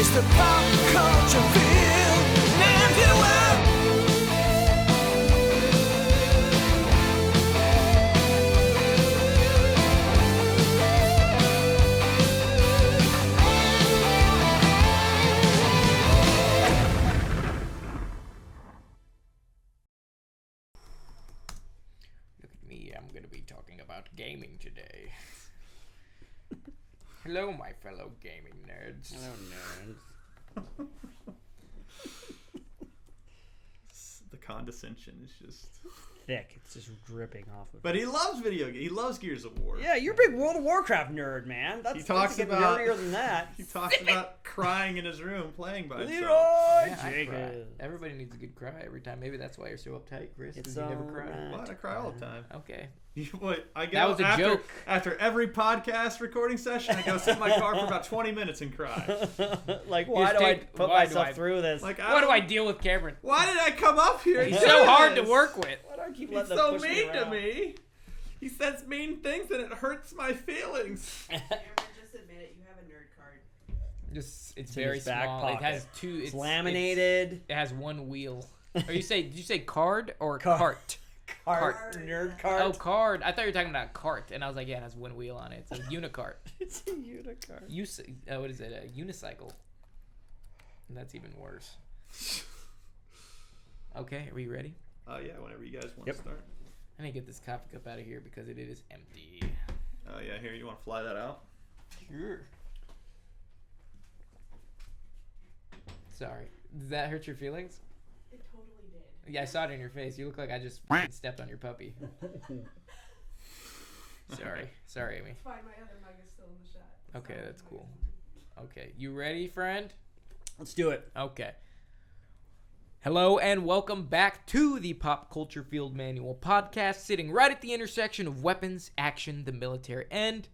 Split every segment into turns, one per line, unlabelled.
It's the pop culture field and you will.
Look at me, I'm going to be talking about gaming today. Hello, my fellow gaming nerds.
Hello, nerds.
The condescension is just
Thick. It's just dripping off of.
But he loves video games. He loves Gears of War.
Yeah, you're a big World of Warcraft nerd, man. That's
talks
that's
about-
nerdier than that.
He talks about crying in his room playing by himself.
Leroy
Yeah, I cry.
Jenkins.
Everybody needs a good cry every time. Maybe that's why you're so uptight, Chris.
It's
Because you never cry.
alright.
What? I cry all the time.
Okay.
What? I go
That was a
after,
joke.
After every podcast recording session, I go sit in my car for about 20 minutes and cry.
Like, why do I put myself through this?
Like,
Why do I deal with Cameron?
Why did I come up here?
He's
and
so
do
hard to
this?
work with.
Why do I keep
He's
letting them
so
push
mean to
around?
me. He says mean things and it hurts my feelings.
Cameron, just admit it. You have a nerd card.
Just it's
It's in
very
his back
small. It
pocket.
has two.
It's laminated.
It has one wheel. Or you say? Did you say card or
Card.
cart?
Cart. Nerd cart.
Oh, card. I thought you were talking about cart, and I was like, yeah, it has one wheel on it. It's a unicart.
It's a unicart.
What is it? A unicycle. And that's even worse. Okay, are we ready?
Oh yeah, whenever you guys want
Yep.
to start.
I need to get this coffee cup out of here because it is empty.
Oh yeah, here, you want to fly that out?
Sure. Sorry. Does that hurt your feelings?
It totally did.
Yeah, I saw it in your face. You look like I just stepped on your puppy. Sorry, Amy.
It's fine. My other mug is still in the shot. It's
Okay,
not
that's
my
cool.
mug.
Okay, you ready, friend?
Let's do it.
Okay. Hello and welcome back to the Pop Culture Field Manual podcast, sitting right at the intersection of weapons, action, the military, and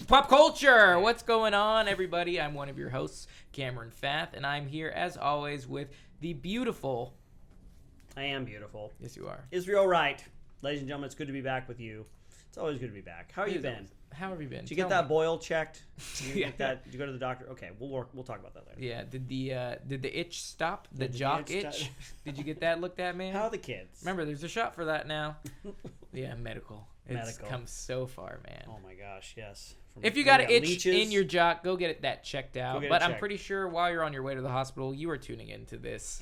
pop culture. What's going on, everybody? I'm one of your hosts, Cameron Fath, and I'm here as always with the beautiful.
I am beautiful.
Yes, you are.
Israel Wright. Ladies and gentlemen, it's good to be back with you. It's always good to be back. How have you been?
How have you been?
Did you get that boil checked? Did you
Yeah.
get that? Did you go to the doctor? Okay, we'll talk about that later.
Yeah. Did the itch stop? The
Did the
jock
itch
itch?
stop?
Did you get that looked at, man?
How are the kids?
Remember, there's a shot for that now. Yeah, medical. It's
Medical.
come so far, man.
Oh my gosh, yes. From-
If you
we
got an itch
leeches.
in your jock, go get that checked
Go
out.
get it
But I'm
checked.
pretty sure while you're on your way to the hospital, you are tuning into this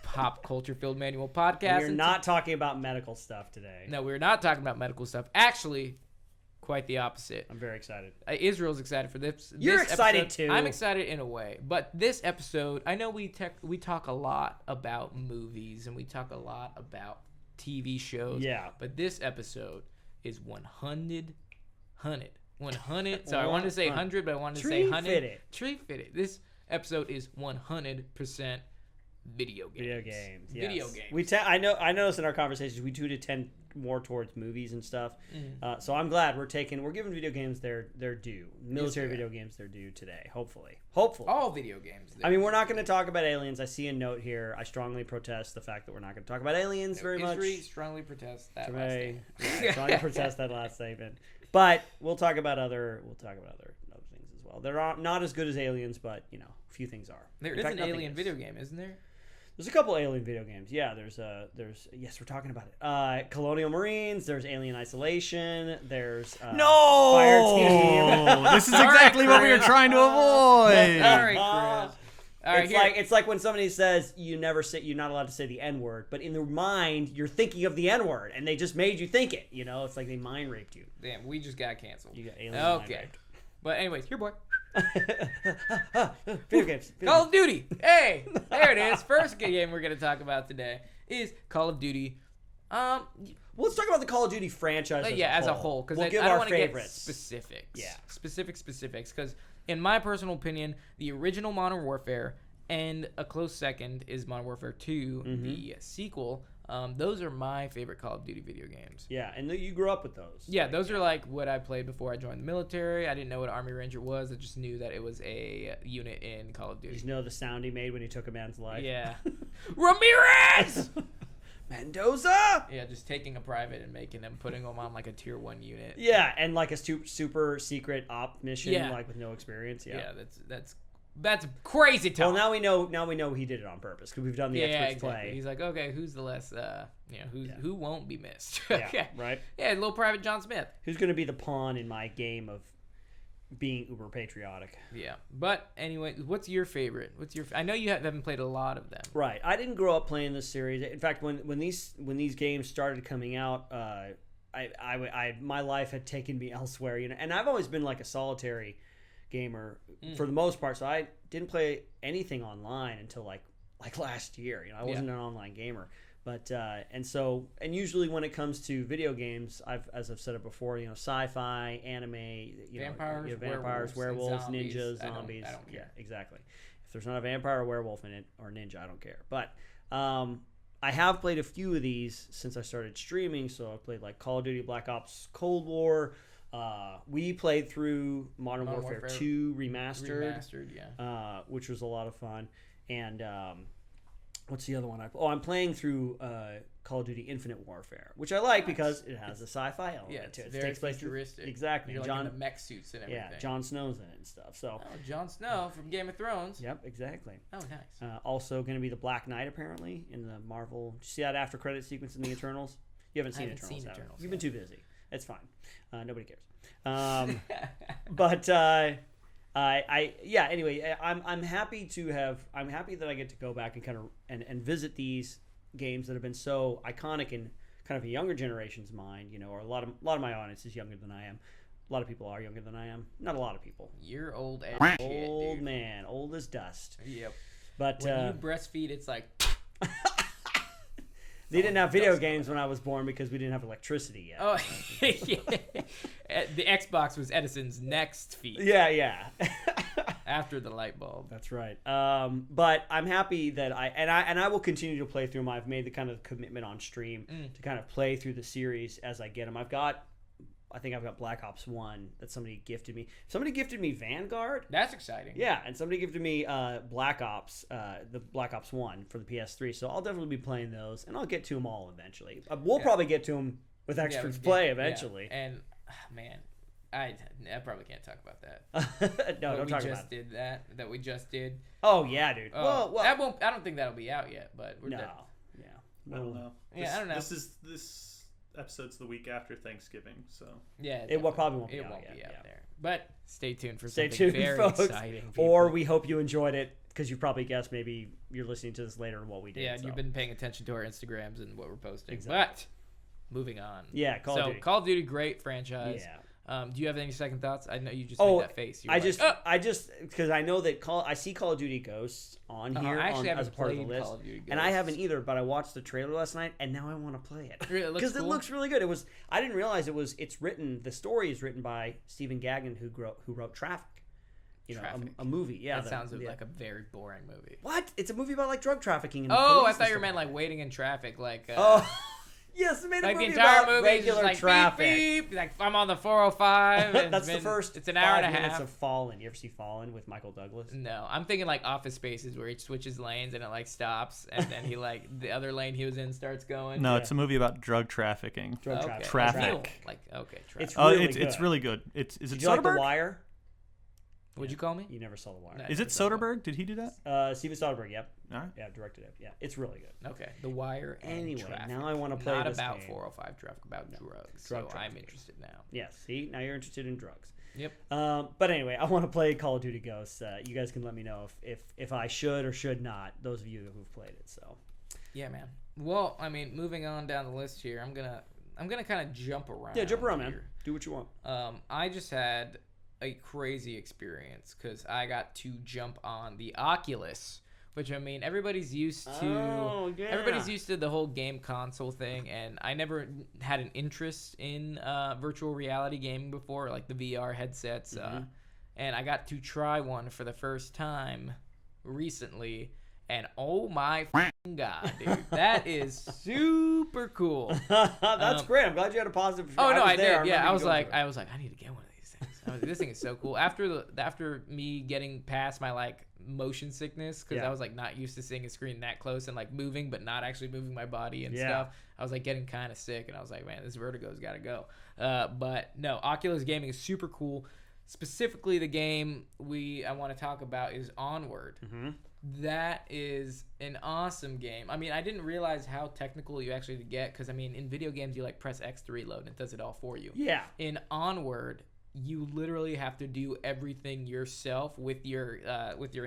Pop Culture Field Manual podcast.
We're
And
not talking about medical stuff today.
No, we're not talking about medical stuff. Actually, quite the opposite.
I'm very excited.
Israel's excited for this.
You're
this
excited
episode.
too.
I'm excited in a way, but this episode, I know we talk a lot about movies and we talk a lot about TV shows.
Yeah.
But this episode is 100. So I wanted to say 100, but I wanted to say 100.
Tree-fitted.
Tree-fitted. This episode is 100% video games.
Video games. Yes.
Video games.
I noticed in our conversations we do tend more towards movies and stuff. So I'm glad we're giving video games their due. Military
we are.
video games their due today. Hopefully.
All video games.
I mean, we're not going to talk about aliens. I see a note here. I strongly protest the fact that we're not going to talk about aliens very much.
Israel strongly protests that last
Trey,
statement.
yeah, strongly protest that last statement. But we'll talk about other things as well. They're not as good as aliens, but a few things are.
There
In
is
fact,
an
nothing
alien
is.
video game, isn't there?
There's a couple alien video games. Yeah, there's yes, we're talking about it. Colonial Marines. There's Alien Isolation. There's
No!
Fire Team.
This is exactly what we were trying to avoid.
All right, Chris. All right,
It's like when somebody says you're not allowed to say the N-word, but in their mind you're thinking of the N-word, and they just made you think it. It's like they mind raped you.
Damn, we just got canceled.
You got alien mind
Okay.
raped.
But anyways, here, boy.
Video games.
Call of Duty. Hey, there it is. First game we're going to talk about today is Call of Duty.
Well, let's talk about the Call of Duty franchise.
As a whole, because
we'll
I
give
don't
our
want to get
favorites.
specifics.
Yeah.
Specifics, because in my personal opinion, the original Modern Warfare and a close second is Modern Warfare 2, the sequel. Those are my favorite Call of Duty video games.
Yeah, and you grew up with those.
Yeah, those are like what I played before I joined the military. I didn't know what Army Ranger was. I just knew that it was a unit in Call of Duty.
You know the sound he made when he took a man's life.
Yeah. Ramirez!
Mendoza.
Yeah, just taking a private and putting them on like a tier 1 unit.
Yeah, and like a super secret op mission,
Yeah.
like with no experience. Yeah.
That's crazy talk.
Well, now we know he did it on purpose because we've done the experts play.
He's like, okay, who's the less, who won't be missed?
Yeah,
Okay.
right.
Yeah, little private John Smith.
Who's going to be the pawn in my game of being uber patriotic?
Yeah, but anyway, what's your favorite? I know you haven't played a lot of them.
Right. I didn't grow up playing this series. In fact, when these games started coming out, my life had taken me elsewhere. And I've always been like a solitary gamer for the most part, so I didn't play anything online until like last year. I wasn't an online gamer, but and usually when it comes to video games, as I've said it before, sci-fi, anime, vampires, werewolves,
zombies.
ninjas, zombies.
I don't care.
Yeah, exactly. If there's not a vampire or werewolf in it or ninja, I don't care. But I have played a few of these since I started streaming. So I played like Call of Duty Black Ops Cold War. We played through Modern Warfare 2 Remastered, which was a lot of fun. And what's the other one? I'm playing through Call of Duty Infinite Warfare, which I like because it has a sci-fi element to it.
It takes place futuristic.
Exactly.
You're like in the mech suits and everything.
Yeah, Jon Snow's in it and stuff. So.
Oh, Jon Snow from Game of Thrones.
Yep, exactly.
Oh, nice.
Also going to be the Black Knight apparently in the Marvel. Did you see that after credit sequence in the Eternals? You haven't seen Eternals. You've been too busy. It's fine. Nobody cares. Anyway, I'm happy that I get to go back and kind of and visit these games that have been so iconic in kind of a younger generation's mind, or a lot of my audience is younger than I am. A lot of people are younger than I am. Not a lot of people.
You're old as shit,
old
dude.
man, old as dust.
Yep.
But
when you breastfeed, it's like
they didn't have video games when I was born because we didn't have electricity yet.
Oh, yeah. The Xbox was Edison's next feat.
Yeah.
After the light bulb.
That's right. But I'm happy that I will continue to play through them. I've made the kind of commitment on stream to kind of play through the series as I get them. I think I've got Black Ops 1 that somebody gifted me. Somebody gifted me Vanguard.
That's exciting.
Yeah, and somebody gifted me Black Ops, the Black Ops 1 for the PS3. So I'll definitely be playing those, and I'll get to them all eventually. We'll probably get to them with experts play eventually.
Yeah. And man, I probably can't talk about that.
No, don't talk about it.
We just did that we just did.
Oh yeah, dude. Well,
that won't. I don't think that'll be out yet, but we're
no.
done.
Yeah.
I don't know.
Yeah, I don't know.
This episode's the week after Thanksgiving, so
yeah,
it probably won't be
out. It won't be out there. But stay tuned for something very
folks.
exciting. People.
Or we hope you enjoyed it because you probably guessed maybe you're listening to this later than what we did.
Yeah, and
so.
you've been paying attention to our Instagrams and what we're posting.
Exactly.
But moving on.
Yeah, Call of Duty.
Call of Duty, great franchise.
Yeah.
Do you have any second thoughts? I know you just made that face.
I just because I know that I see Call of Duty Ghosts on here as a part of the list,
Call of Duty Ghosts.
and I haven't either. But I watched the trailer last night, and now I want to play it
because
it looks really good. I didn't realize it's written. The story is written by Stephen Gagnon, who wrote Traffic. A movie. Yeah,
that sounds like a very boring movie.
What? It's a movie about like drug trafficking. And
I thought you meant like waiting in traffic, like.
Yes, it made a movie
the entire
about
movie
regular
like,
traffic.
Beep, beep. Like I'm on the 405.
That's the first.
It's an hour and a
5 minutes
half
of Fallen. You ever see Fallen with Michael Douglas?
No, I'm thinking like Office Spaces where he switches lanes and it like stops, and then he the other lane he was in starts going.
No, it's a movie about drug trafficking.
Traffic.
Traffic.
Traffic.
It's
really good. Is it
Did you like The
Soderbergh?
Wire?
What'd you call me?
You never saw The Wire.
No.
Is it Soderbergh? Did he do that?
Steven Soderbergh. Yep.
All right.
Yeah, directed it. Yeah, it's really good.
Okay, The Wire. And
Anyway,
traffic.
now I want to play
Not
this
about
game.
405 traffic, about drugs.
Drug
so I'm
trafficking.
interested now.
Yes. See, now you're interested in drugs.
Yep.
But anyway, I want to play Call of Duty Ghosts. You guys can let me know if I should or should not. Those of you who've played it. So.
Yeah, man. Well, I mean, moving on down the list here, I'm gonna kind of jump around.
Yeah, jump around,
here.
man. Do what you want.
I just had a crazy experience because I got to jump on the Oculus, which I mean everybody's used to.
Oh, yeah.
Everybody's used to the whole game console thing, and I never had an interest in virtual reality gaming before, like the VR headsets. And I got to try one for the first time recently, and oh my god, dude, that is super cool.
That's great. I'm glad you had a positive.
Oh no, I
there.
did. Yeah, I was like,
I
I need to get one of these things. This thing is so cool. After me getting past my like motion sickness because
Yeah.
I was like not used to seeing a screen that close and like moving, but not actually moving my body and
Yeah.
stuff. I was like getting kind of sick, and I was like, man, this vertigo's got to go. But no, Oculus gaming is super cool. Specifically, the game I want to talk about is Onward.
Mm-hmm.
That is an awesome game. I mean, I didn't realize how technical you actually get because, I mean, in video games, you like press X to reload and it does it all for you.
Yeah.
In Onward, you literally have to do everything yourself with your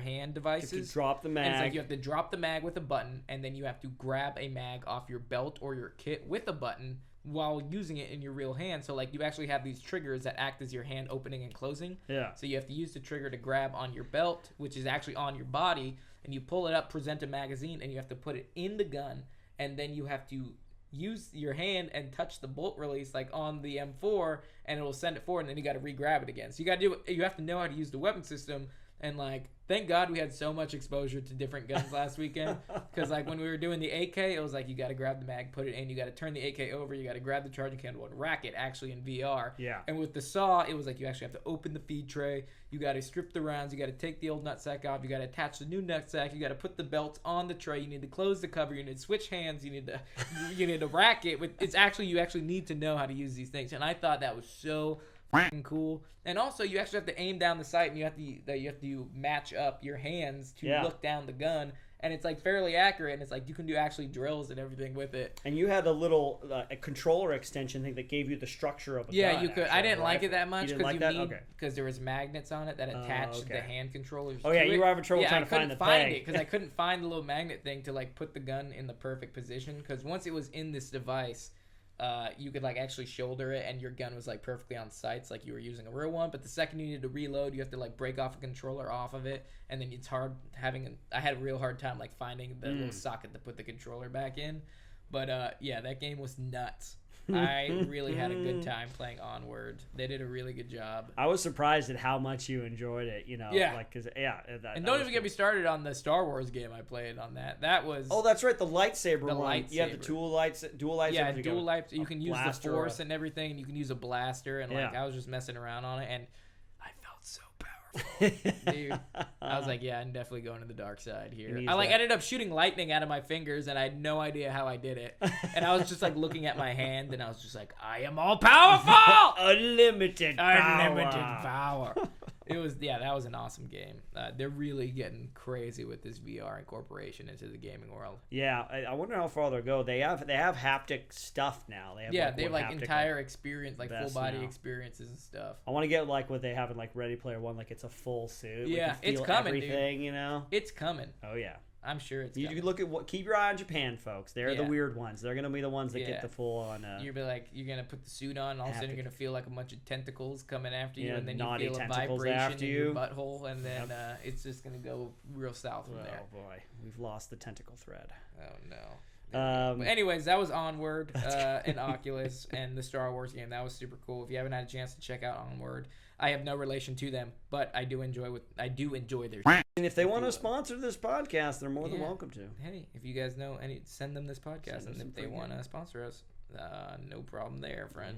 hand devices.
You have to drop the mag.
And it's like you have to drop the mag with a button, and then you have to grab a mag off your belt or your kit with a button while using it in your real hand. So like you actually have these triggers that act as your hand opening and closing.
Yeah.
So you have to use the trigger to grab on your belt, which is actually on your body, and you pull it up, present a magazine, and you have to put it in the gun, and then you have to use your hand and touch the bolt release like on the M4, and it will send it forward, and then you got to re-grab it again. So you have to know how to use the weapon system. And like, thank God we had so much exposure to different guns last weekend, because like when we were doing the AK, it was like you got to grab the mag, put it in, you got to turn the AK over, you got to grab the charging candle and rack it actually in VR.
Yeah.
And with the saw, it was like you actually have to open the feed tray, you got to strip the rounds, you got to take the old nutsack off, you got to attach the new nutsack, you got to put the belts on the tray, you need to close the cover, you need to switch hands, you need to rack it. You actually need to know how to use these things, and I thought that was so fucking cool. And also you actually have to aim down the sight, and you have to match up your hands to look down the gun, and it's like fairly accurate, and it's like you can do actually drills and everything with it.
And you had a little a controller extension thing that gave you the structure of a gun.
You could. I didn't like it that much
because
there was magnets on it that attached the hand controllers.
Oh yeah,
to
you
it.
were having trouble trying to find the thing.
it because I couldn't find the little magnet thing to like put the gun in the perfect position, because once it was in this device, you could like actually shoulder it, and your gun was like perfectly on sights like you were using a real one. But the second you needed to reload, you have to like break off a controller off of it, and then it's hard I had a real hard time like finding the little socket to put the controller back in. But yeah, that game was nuts. I really had a good time playing Onward. They did a really good job.
I was surprised at how much you enjoyed it. You know,
And don't even get me started on the Star Wars game I played on that. That was
that's right, the lightsaber one.
Lightsaber.
You have the dual lightsaber.
Yeah, dual light. You can use the
blaster
Force and everything, and you can use a blaster. And like I was just messing around on it, and I felt so powerful. Dude, I was like, yeah, I'm definitely going to the dark side here. I like ended up shooting lightning out of my fingers, and I had no idea how I did it. And I was just like looking at my hand, and I was just like, I am all powerful.
Unlimited
power. It was that was an awesome game. They're really getting crazy with this VR incorporation into the gaming world.
Yeah, I wonder how far they'll go. They have haptic stuff now.
They have like entire experience, like full body experiences and stuff.
I want to get like what they have in like Ready Player One, like it's a full suit.
Yeah,
like you feel
it's coming,
everything,
dude.
You know,
it's coming.
Oh yeah.
I'm sure it's
you
coming.
can look at keep your eye on Japan, folks. They're the weird ones. They're gonna be the ones that get the full on.
You'll be like, you're gonna put the suit on, and all of a sudden you're gonna feel like a bunch of tentacles coming after you, and then you feel a vibration in your butthole, and then it's just gonna go real south from there.
Oh boy, we've lost the tentacle thread.
Oh no. But anyways, that was Onward and Oculus and the Star Wars game. That was super cool. If you haven't had a chance to check out Onward, I have no relation to them, but I do enjoy their.
And if they want to sponsor this podcast, they're more than welcome to.
Hey, if you guys know send them this podcast, and if they want to sponsor us, no problem there, friend.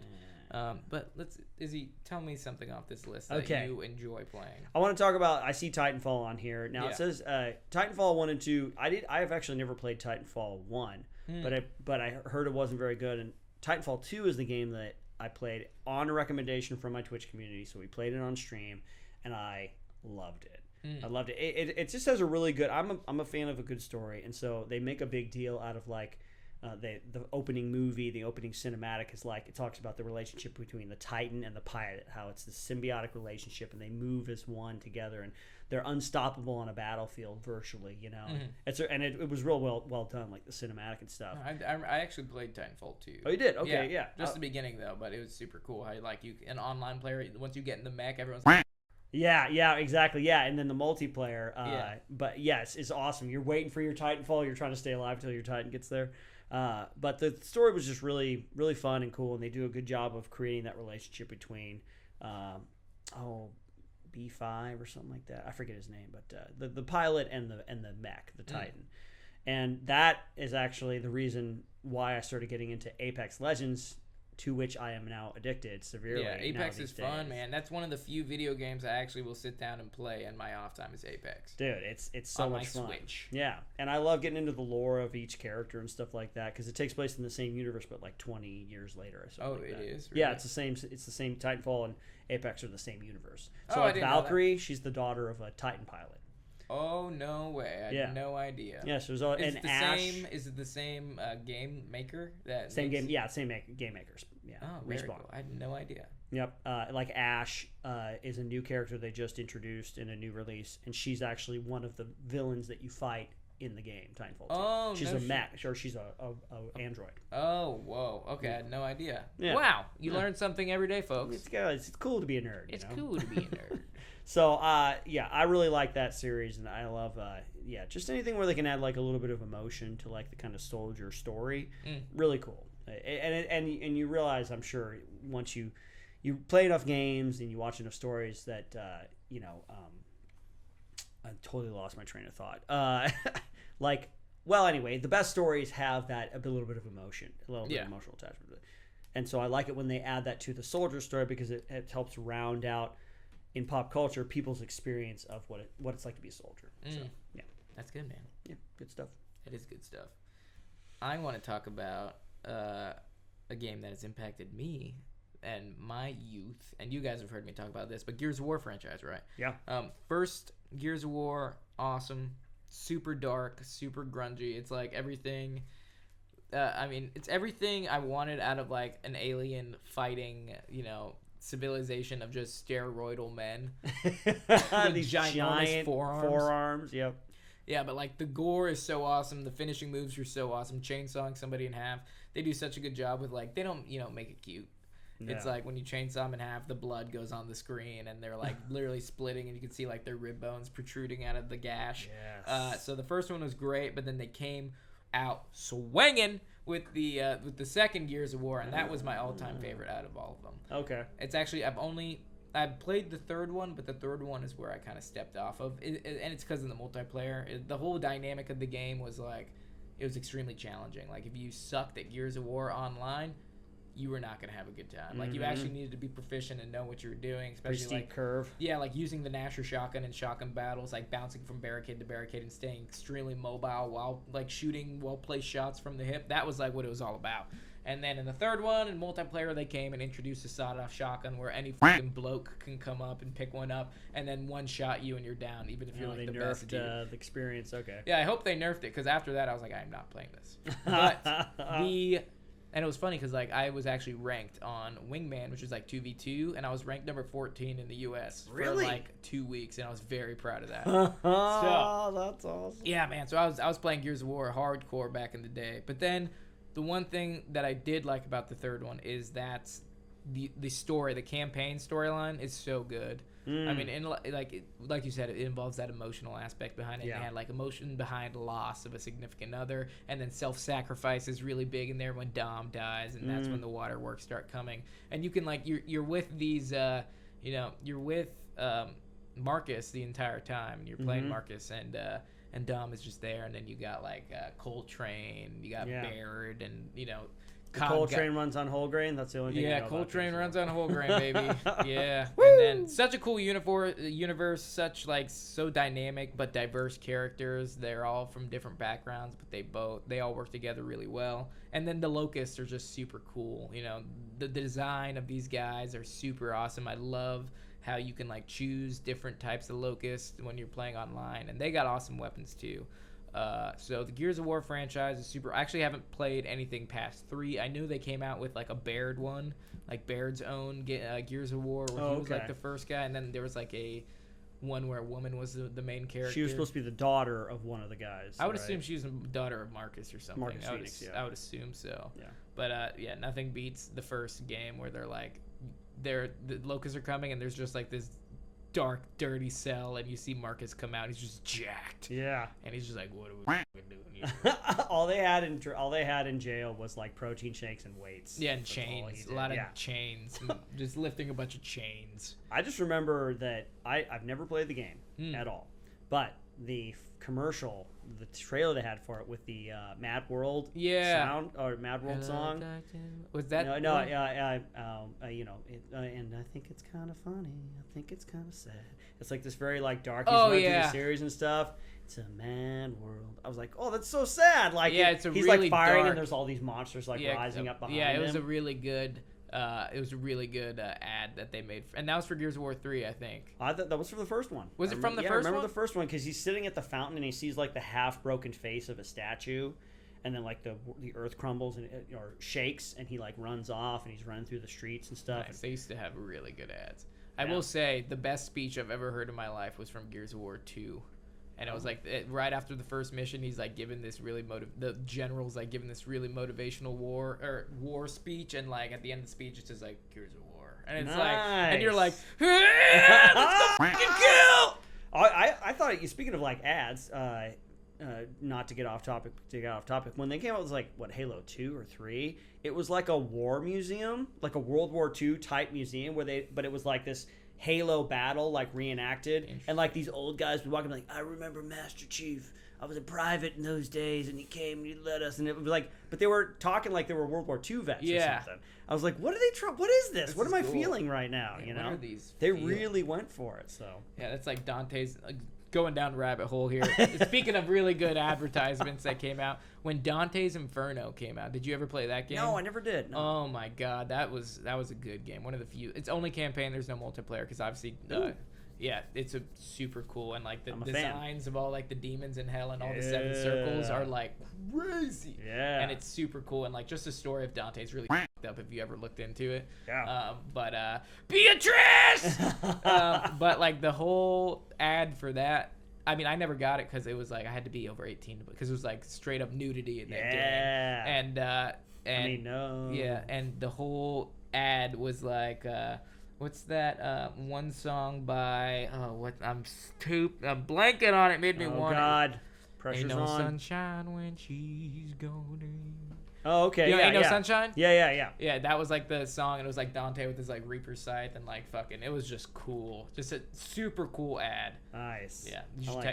But Izzy, tell me something off this list that you enjoy playing.
I want to talk about. I see Titanfall on here now. It says Titanfall 1 and 2. I have actually never played Titanfall 1, but I heard it wasn't very good. And Titanfall 2 is the game that I played on a recommendation from my Twitch community. So we played it on stream, and I loved it. I loved it. It just has a really good. I'm a fan of a good story, and so they make a big deal out of like. The opening movie, the opening cinematic is like, it talks about the relationship between the Titan and the pilot, how it's this symbiotic relationship, and they move as one together, and they're unstoppable on a battlefield virtually, you know. It was real well done, like the cinematic and stuff.
I actually played Titanfall 2.
Oh, you did? Okay, yeah.
Just the beginning though, but it was super cool. How like an online player, once you get in the mech, everyone's
Yeah, exactly. Yeah, and then the multiplayer. But yes, it's awesome. You're waiting for your Titanfall. You're trying to stay alive until your Titan gets there. But the story was just really, really fun and cool, and they do a good job of creating that relationship between, B5 or something like that. I forget his name, but the pilot and the mech, the Titan, and that is actually the reason why I started getting into Apex Legends to which I am now addicted severely.
Yeah, Apex
these
is fun,
days.
man. That's one of the few video games I actually will sit down and play in my off time is Apex.
Dude, it's so
On my
much fun.
Switch.
Yeah, and I love getting into the lore of each character and stuff like that because it takes place in the same universe, but like 20 years later or something.
Oh,
like
it
that.
is?
Yeah,
Really?
it's the same. It's the same. Titanfall and Apex are the same universe. So
Oh, I
like
didn't know that.
Valkyrie, she's the daughter of a Titan pilot.
Oh, no way. I
Yeah.
had no idea.
Yeah, so there's
Is
an
it the
Ash.
same? Is it the same game maker that
Same
makes-
game. Yeah, same game makers. Yeah,
Oh, very
Respawn.
cool. I had no idea.
Yep. Like Ash is a new character they just introduced in a new release, and she's actually one of the villains that you fight in the game, Titanfall 2.
Oh,
she's
no
a
shit.
mech, or she's a android.
Oh, whoa. Okay, I had no idea.
Yeah.
Wow, you
Yeah.
learn something every day, folks.
It's cool to be a nerd.
It's
you know?
cool to be a nerd.
So, yeah, I really like that series, and I love, just anything where they can add like a little bit of emotion to like the kind of soldier story. Really cool. And you realize, I'm sure, once you play enough games and you watch enough stories that I totally lost my train of thought. Anyway, the best stories have a little bit of emotion, a little bit of emotional attachment to it. And so I like it when they add that to the soldier story because it helps round out in pop culture people's experience of what it's like to be a soldier. So yeah,
That's good, man.
yeah, good stuff.
It is good stuff. I want to talk about a game that has impacted me and my youth, and you guys have heard me talk about this, but Gears of War franchise, right?
Yeah.
First Gears of War, awesome, super dark, super grungy. It's like everything. It's everything I wanted out of like an alien fighting, civilization of just steroidal men.
These
ginormous
giant
forearms.
Yep.
Yeah, but like the gore is so awesome. The finishing moves are so awesome. Chainsawing somebody in half. They do such a good job with like, they don't, make it cute.
No.
It's like when you chainsaw them in half, the blood goes on the screen and they're like literally splitting and you can see like their rib bones protruding out of the gash.
Yes.
So the first one was great, but then they came out swinging with the second Gears of War, and that was my all-time favorite out of all of them.
Okay.
It's actually, I've played the third one, but the third one is where I kind of stepped off of, and it's because of the multiplayer. The whole dynamic of the game was like, it was extremely challenging. Like if you sucked at Gears of War online, you were not going to have a good time. Like you actually needed to be proficient and know what you were doing,
Pretty
especially
steep curve.
yeah, like using the Nasher shotgun in shotgun battles, like bouncing from barricade to barricade and staying extremely mobile while like shooting well-placed shots from the hip. That was like what it was all about. And then in the third one, in multiplayer, they came and introduced a sawed-off shotgun where any fucking bloke can come up and pick one up and then one-shot you and you're down, even if you're like
They
the best
nerfed
dude.
the experience. Okay.
Yeah, I hope they nerfed it because after that, I was like, I'm not playing this. But and it was funny because like I was actually ranked on Wingman, which is like 2v2, and I was ranked number 14 in the U.S.
Really?
for like 2 weeks, and I was very proud of that.
Oh, that's awesome.
Yeah, man. So I was playing Gears of War hardcore back in the day. But then the one thing that I did like about the third one is that the story, the campaign storyline is so good. I mean, like you said, it involves that emotional aspect behind it.
Yeah.
It had like emotion behind loss of a significant other, and then self-sacrifice is really big in there when Dom dies, and that's when the waterworks start coming. And you can like you're with these, you're with Marcus the entire time, and you're playing Marcus, and Dom is just there, and then you got like Coltrane, you got Baird, and
Coltrane runs on whole grain. That's the only thing. I
yeah,
know
Coltrane
about
runs on whole grain, baby. Yeah, and then such a cool universe, such like so dynamic but diverse characters. They're all from different backgrounds, but they all work together really well. And then the Locusts are just super cool. The design of these guys are super awesome. I love how you can like choose different types of Locusts when you're playing online, and they got awesome weapons too. So the Gears of War franchise is super. I actually haven't played anything past 3. I knew they came out with like a Baird one, like Baird's own Gears of War, where he was like the first guy, and then there was like a one where a woman was the main character.
She was supposed to be the daughter of one of the guys.
I would assume she was the daughter of Marcus or something.
Marcus Phoenix,
I would assume so.
Yeah.
But nothing beats the first game where they're like, the locusts are coming, and there's just like this dark, dirty cell, and you see Marcus come out. He's just jacked.
Yeah.
And he's just like, "What are we fucking doing here?"
all they had in jail was like protein shakes and weights.
Yeah, and
That's all he
chains.
did.
A lot of
Yeah.
chains. And just lifting a bunch of chains.
I just remember that I've never played the game at all, but commercial, the trailer they had for it with the Mad World
Yeah.
Mad World song.
Was that
No,
one?
and I think it's kind of funny. I think it's kind of sad. It's like this very like dark.
Oh,
Through
yeah.
the series and stuff. It's a mad world. I was like, oh, that's so sad. Like,
Yeah, it's a
he's
really
like firing,
dark-
and there's all these monsters like rising up behind him.
Yeah, it was a really good. Ad that they made, and that was for Gears of War 3, I think.
I thought that was for the first one.
Was it from the
I
first
remember
one?
the first one because he's sitting at the fountain and he sees like the half broken face of a statue, and then like the earth crumbles and or shakes, and he like runs off and he's running through the streets and stuff.
Nice. They used to have really good ads. I
Yeah.
will say the best speech I've ever heard in my life was from Gears of War 2. And it was like right after the first mission, he's like giving this really the general's like giving this really motivational war speech, and like at the end of the speech, it's just like Gears of War, and it's like, and you're like, let's go fucking kill.
I thought, speaking of like ads, not to get off topic, when they came out, it was like what, Halo 2 or 3? It was like a war museum, like a World War II type museum but it was like this Halo battle like reenacted, and like these old guys would walk in like, I remember Master Chief, I was a private in those days and he came and he led us, and it was like, but they were talking like they were World War II vets or something. I was like, what are they what is this? What am I feeling right now?
Like,
you
what
know,
are these
they
feelings?
really went for it. So
Yeah, that's like Dante's going down the rabbit hole here. Speaking of really good advertisements that came out, when Dante's Inferno came out, did you ever play that game?
no, I never did. No.
Oh my god, that was a good game. One of the few. It's only campaign. There's no multiplayer because obviously, yeah, it's a super cool, and like the
I'm a fan.
designs of all like the demons in hell and all the 7 circles are like crazy.
Yeah.
and it's super cool, and like just the story of Dante's really up if you ever looked into it.
Yeah.
But Beatrice. But like the whole ad for that. I mean, I never got it because it was like I had to be over 18 because it was like straight up nudity in that game. And
I mean, no.
yeah, and the whole ad was like, what's that one song by? I'm blanking on it. Made me
Oh
want
God,
it.
pressure's
Ain't no
on.
sunshine when she's gone.
Oh, okay.
You know,
yeah,
Ain't No
yeah.
Sunshine?
Yeah.
Yeah, that was like the song, and it was like Dante with his like Reaper scythe and like fucking. It was just cool, just a super cool ad.
Nice.
Yeah,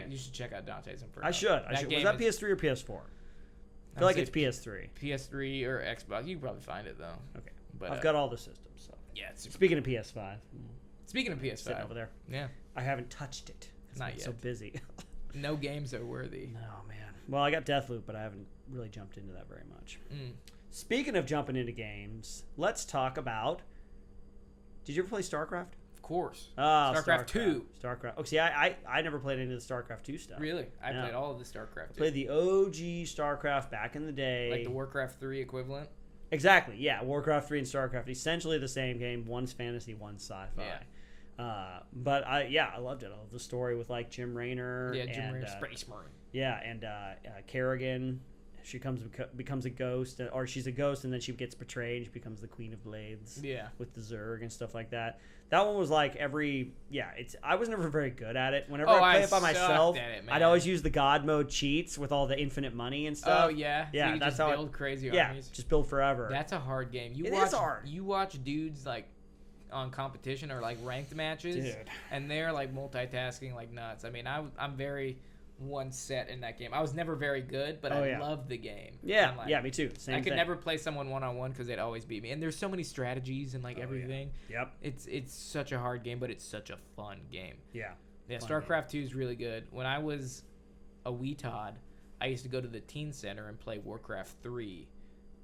you should check out Dante's Inferno.
I should. Was
game
that
is-
PS3 or PS4? I
I'd
feel like
say
it's PS3.
PS3 or Xbox. You can probably find it though.
Okay.
But
I've got all the systems. So.
yeah. It's super
Speaking of PS5,
Speaking of
sitting
PS5,
over there,
yeah,
I haven't touched it. 'cause
Not
I've been so
yet.
busy.
no games are worthy.
Oh man. Well, I got Deathloop, but I haven't really jumped into that very much.
Mm.
Speaking of jumping into games, let's talk about. Did you ever play StarCraft?
Of course.
StarCraft
2.
StarCraft. Oh, see, I never played any of the StarCraft 2 stuff.
Really? I
Yeah.
played all of the StarCraft.
I played the OG StarCraft back in the day.
like the Warcraft 3 equivalent.
Exactly. Yeah, Warcraft 3 and StarCraft, essentially the same game. One's fantasy, one's sci-fi.
Yeah.
But I loved it. I loved the story with like Jim Raynor.
Yeah, Jim
and,
Raynor, Space Marine.
Yeah, and Kerrigan. She becomes a ghost, or she's a ghost, and then she gets betrayed. And she becomes the Queen of Blades.
Yeah.
With the Zerg and stuff like that. That one was like I was never very good at it. Whenever I play it by
sucked
myself,
at it, man.
I'd always use the God mode cheats with all the infinite money and stuff.
Oh yeah.
Yeah,
so you
that's
just
how
build crazy
Yeah,
armies.
just build forever.
That's a hard game.
It is hard.
You watch dudes like on competition or like ranked matches,
Dude.
and they're like multitasking like nuts. I mean, I'm very one set in that game. I was never very good, but I loved the game.
Yeah,
I'm like,
yeah, me too. Same
I could
thing.
never play someone one-on-one because they'd always beat me. And there's so many strategies and like everything.
Yep.
It's such a hard game, but it's such a fun game.
Yeah.
Yeah,
Fun
StarCraft 2 is really good. When I was a wee Todd, I used to go to the teen center and play Warcraft 3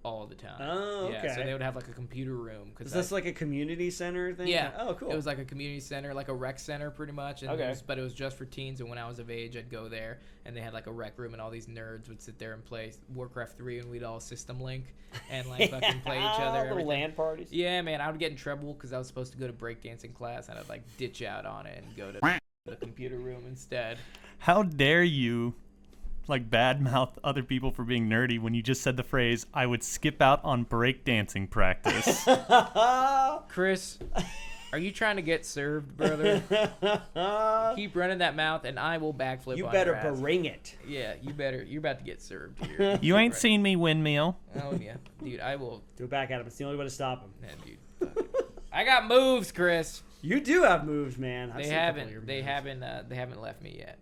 all the time.
Oh,
Yeah, so
okay.
they would have like a computer room.
Is this like a community center thing?
Yeah.
Oh, cool.
It was like a community center, like a rec center pretty much. And
Okay.
but it was just for teens. And when I was of age, I'd go there. And they had like a rec room, and all these nerds would sit there and play Warcraft 3, and we'd all system link and like fucking play each other.
Little
everything.
LAN parties.
Yeah, man, I would get in trouble because I was supposed to go to breakdancing class, and I'd like ditch out on it and go to the computer room instead.
How dare you, like, badmouth other people for being nerdy when you just said the phrase, I would skip out on breakdancing practice.
Chris, are you trying to get served, brother? Keep running that mouth, and I will backflip.
You
on
better
your ass.
bring it.
Yeah, you better. You're about to get served here.
You ain't
Right.
seen me windmill.
Oh yeah, dude, I will.
Do it back at him. It's the only way to stop him.
Man, dude, fuck it. I got moves, Chris.
You do have moves, man. I've
They
seen a couple of your
haven't. They
moves.
haven't. They haven't left me yet.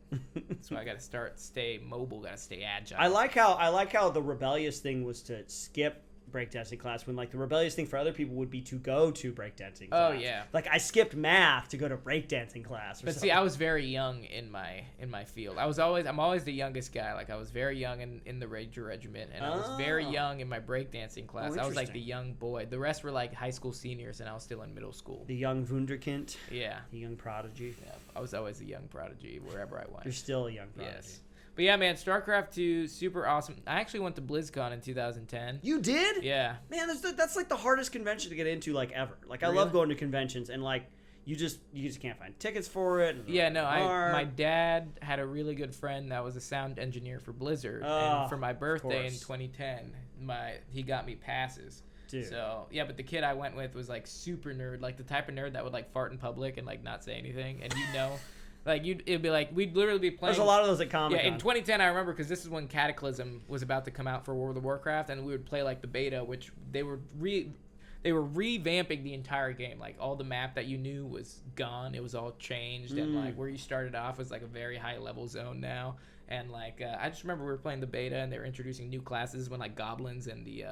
So I got to stay mobile. Got to stay agile.
I like how the rebellious thing was to skip breakdancing class when like the rebellious thing for other people would be to go to breakdancing class.
Oh, yeah.
Like I skipped math to go to breakdancing class.
But see, I was very young in my field. I'm always the youngest guy. Like I was very young in the Ranger Regiment, and I was very young in my breakdancing class. I was like the
interesting.
young boy. The rest were like high school seniors, and I was still in middle school.
The young Wunderkind.
Yeah.
The young prodigy.
Yeah, I was always a young prodigy wherever I went.
You're still a young prodigy.
Yes. But yeah, man, StarCraft 2, super awesome. I actually went to BlizzCon in 2010.
You did?
Yeah.
Man, that's like the hardest convention to get into like ever. Like I
Really?
love going to conventions and like you just can't find tickets for it. And
Yeah, no,
hard.
my dad had a really good friend that was a sound engineer for Blizzard,
Oh,
and for my birthday in
course.
2010, he got me passes.
Dude.
So yeah, but the kid I went with was like super nerd, like the type of nerd that would like fart in public and like not say anything, and like it'd be like we'd literally be playing.
There's a lot of those at Comic-Con.
Yeah, in 2010 I remember because this is when Cataclysm was about to come out for World of Warcraft, and we would play like the beta, which they were revamping the entire game. Like all the map that you knew was gone. It was all changed, and like where you started off was like a very high level zone now. And like I just remember we were playing the beta, and they were introducing new classes when like goblins and the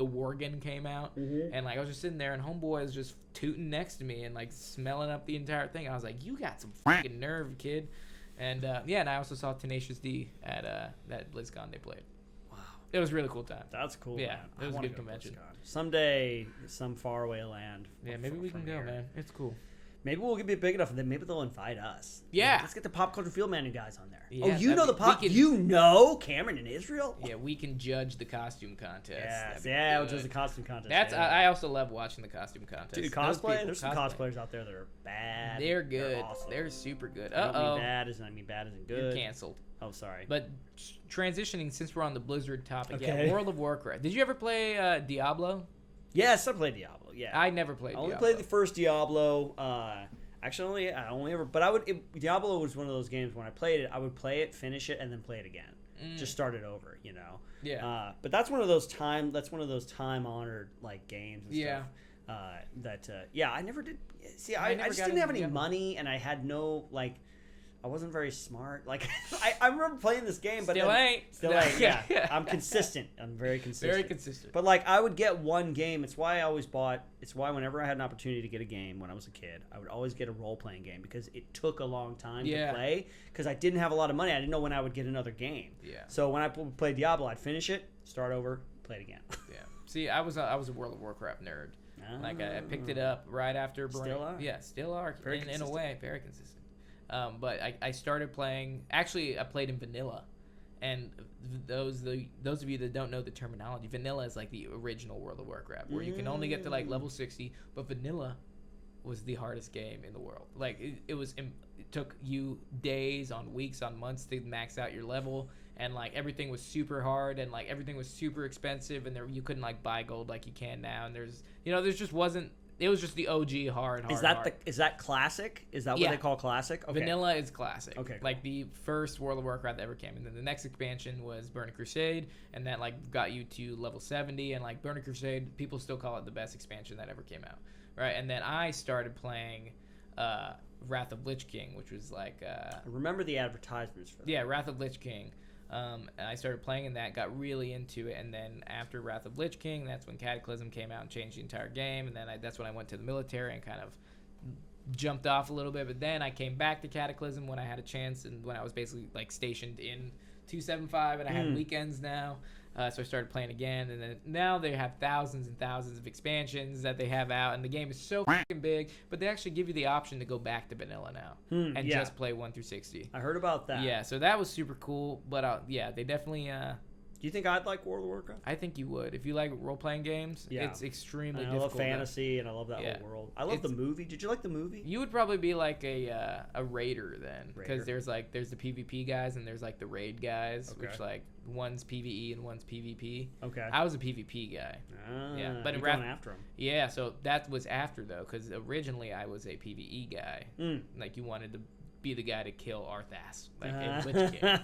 Worgen came out, and like I was just sitting there, and homeboy was just tooting next to me and like smelling up the entire thing. I was like, "You got some fucking nerve, kid." And yeah, and I also saw Tenacious D at BlizzCon. They played. Wow, it was a really cool time.
That's cool.
Yeah,
man.
it was
I
a
wanna
good
go to
convention.
BlizzCon. Someday, some faraway land.
Yeah, maybe we
from
can go,
here.
man. It's cool.
Maybe we'll get big enough, and then maybe they'll invite us.
Yeah.
Let's get the Pop Culture Field Man guys on there.
Yeah,
Oh, you know
that'd
the
be- we
pop.
can-
You know Cameron in Israel.
Yeah, we can judge the costume contest.
Yes,
That'd be
yeah,
good.
which is the costume contest.
That's
yeah.
I also love watching the costume contest.
Dude,
Those
cosplay.
people
There's some
cosplay.
cosplayers out there that are bad.
They're good.
awesome.
They're super good.
I don't
Uh-oh.
mean bad as I mean bad isn't
You're
good.
canceled.
Oh, sorry.
But transitioning, since we're on the Blizzard topic,
Okay.
yeah, World of Warcraft. Did you ever play Diablo?
Yes, I played Diablo. Yeah,
I never played
I only
Diablo.
played the first Diablo. Actually, I only ever. But Diablo was one of those games when I played it, I would play it, finish it, and then play it again. Just start it over, you know.
Yeah.
But that's one of those time honored like games. And
Yeah.
Stuff. Yeah, I never did. See,
I
I
never
just
got
didn't have
into
any
Diablo.
money, and I had no like. I wasn't very smart. Like I remember playing this game, but
Still
then,
ain't.
Still ain't. Yeah, I'm consistent. I'm very consistent.
Very consistent.
But like I would get one game. It's why I always bought. It's why whenever I had an opportunity to get a game when I was a kid, I would always get a role playing game because it took a long time
Yeah.
to play because I didn't have a lot of money. I didn't know when I would get another game.
Yeah.
So when I played Diablo, I'd finish it, start over, play it again.
Yeah. See, I was a World of Warcraft nerd. Like I picked it up right after.
Still are.
Yeah, still are.
Very
in a
consistent.
way, very consistent. But I started playing. Actually, I played in vanilla, and those of you that don't know the terminology, vanilla is like the original World of Warcraft, where you can only get to like level 60. But vanilla was the hardest game in the world. Like it took you days, on weeks, on months to max out your level, and like everything was super hard, and like everything was super expensive, and you couldn't like buy gold like you can now, and there's just wasn't. It was just the OG hard.
Is that classic? Is that what
Yeah.
they call classic? Okay.
Vanilla is classic.
Okay,
Like the first World of Warcraft that ever came, and then the next expansion was Burning Crusade, and that like got you to level 70, and like Burning Crusade, people still call it the best expansion that ever came out, right? And then I started playing Wrath of Lich King, which was like
I remember the advertisements for that.
yeah, Wrath of Lich King. And I started playing in that, got really into it, and then after Wrath of Lich King, that's when Cataclysm came out and changed the entire game, and then that's when I went to the military and kind of jumped off a little bit, but then I came back to Cataclysm when I had a chance, and when I was basically like stationed in 275, and I had weekends now, so I started playing again, and then now they have thousands and thousands of expansions that they have out, and the game is so fucking big, but they actually give you the option to go back to vanilla now and
yeah.
just play 1 through 60.
I heard about that.
Yeah, so that was super cool, but yeah, they definitely
Do you think I'd like World of Warcraft?
I think you would. If you like role-playing games,
Yeah.
it's extremely
I
difficult.
love fantasy and I love that
Yeah.
whole world. I love the movie. Did you like the movie?
You would probably be like a raider then,
Raider.
because there's the PvP guys and there's like the raid guys, which
Okay.
like one's PvE and one's PvP.
Okay.
I was a PvP guy. Yeah, but in
you're
Wrath-
going after him.
Yeah, so that was after though, because originally I was a PvE guy. Like you wanted to be the guy to kill Arthas, like a Lich King.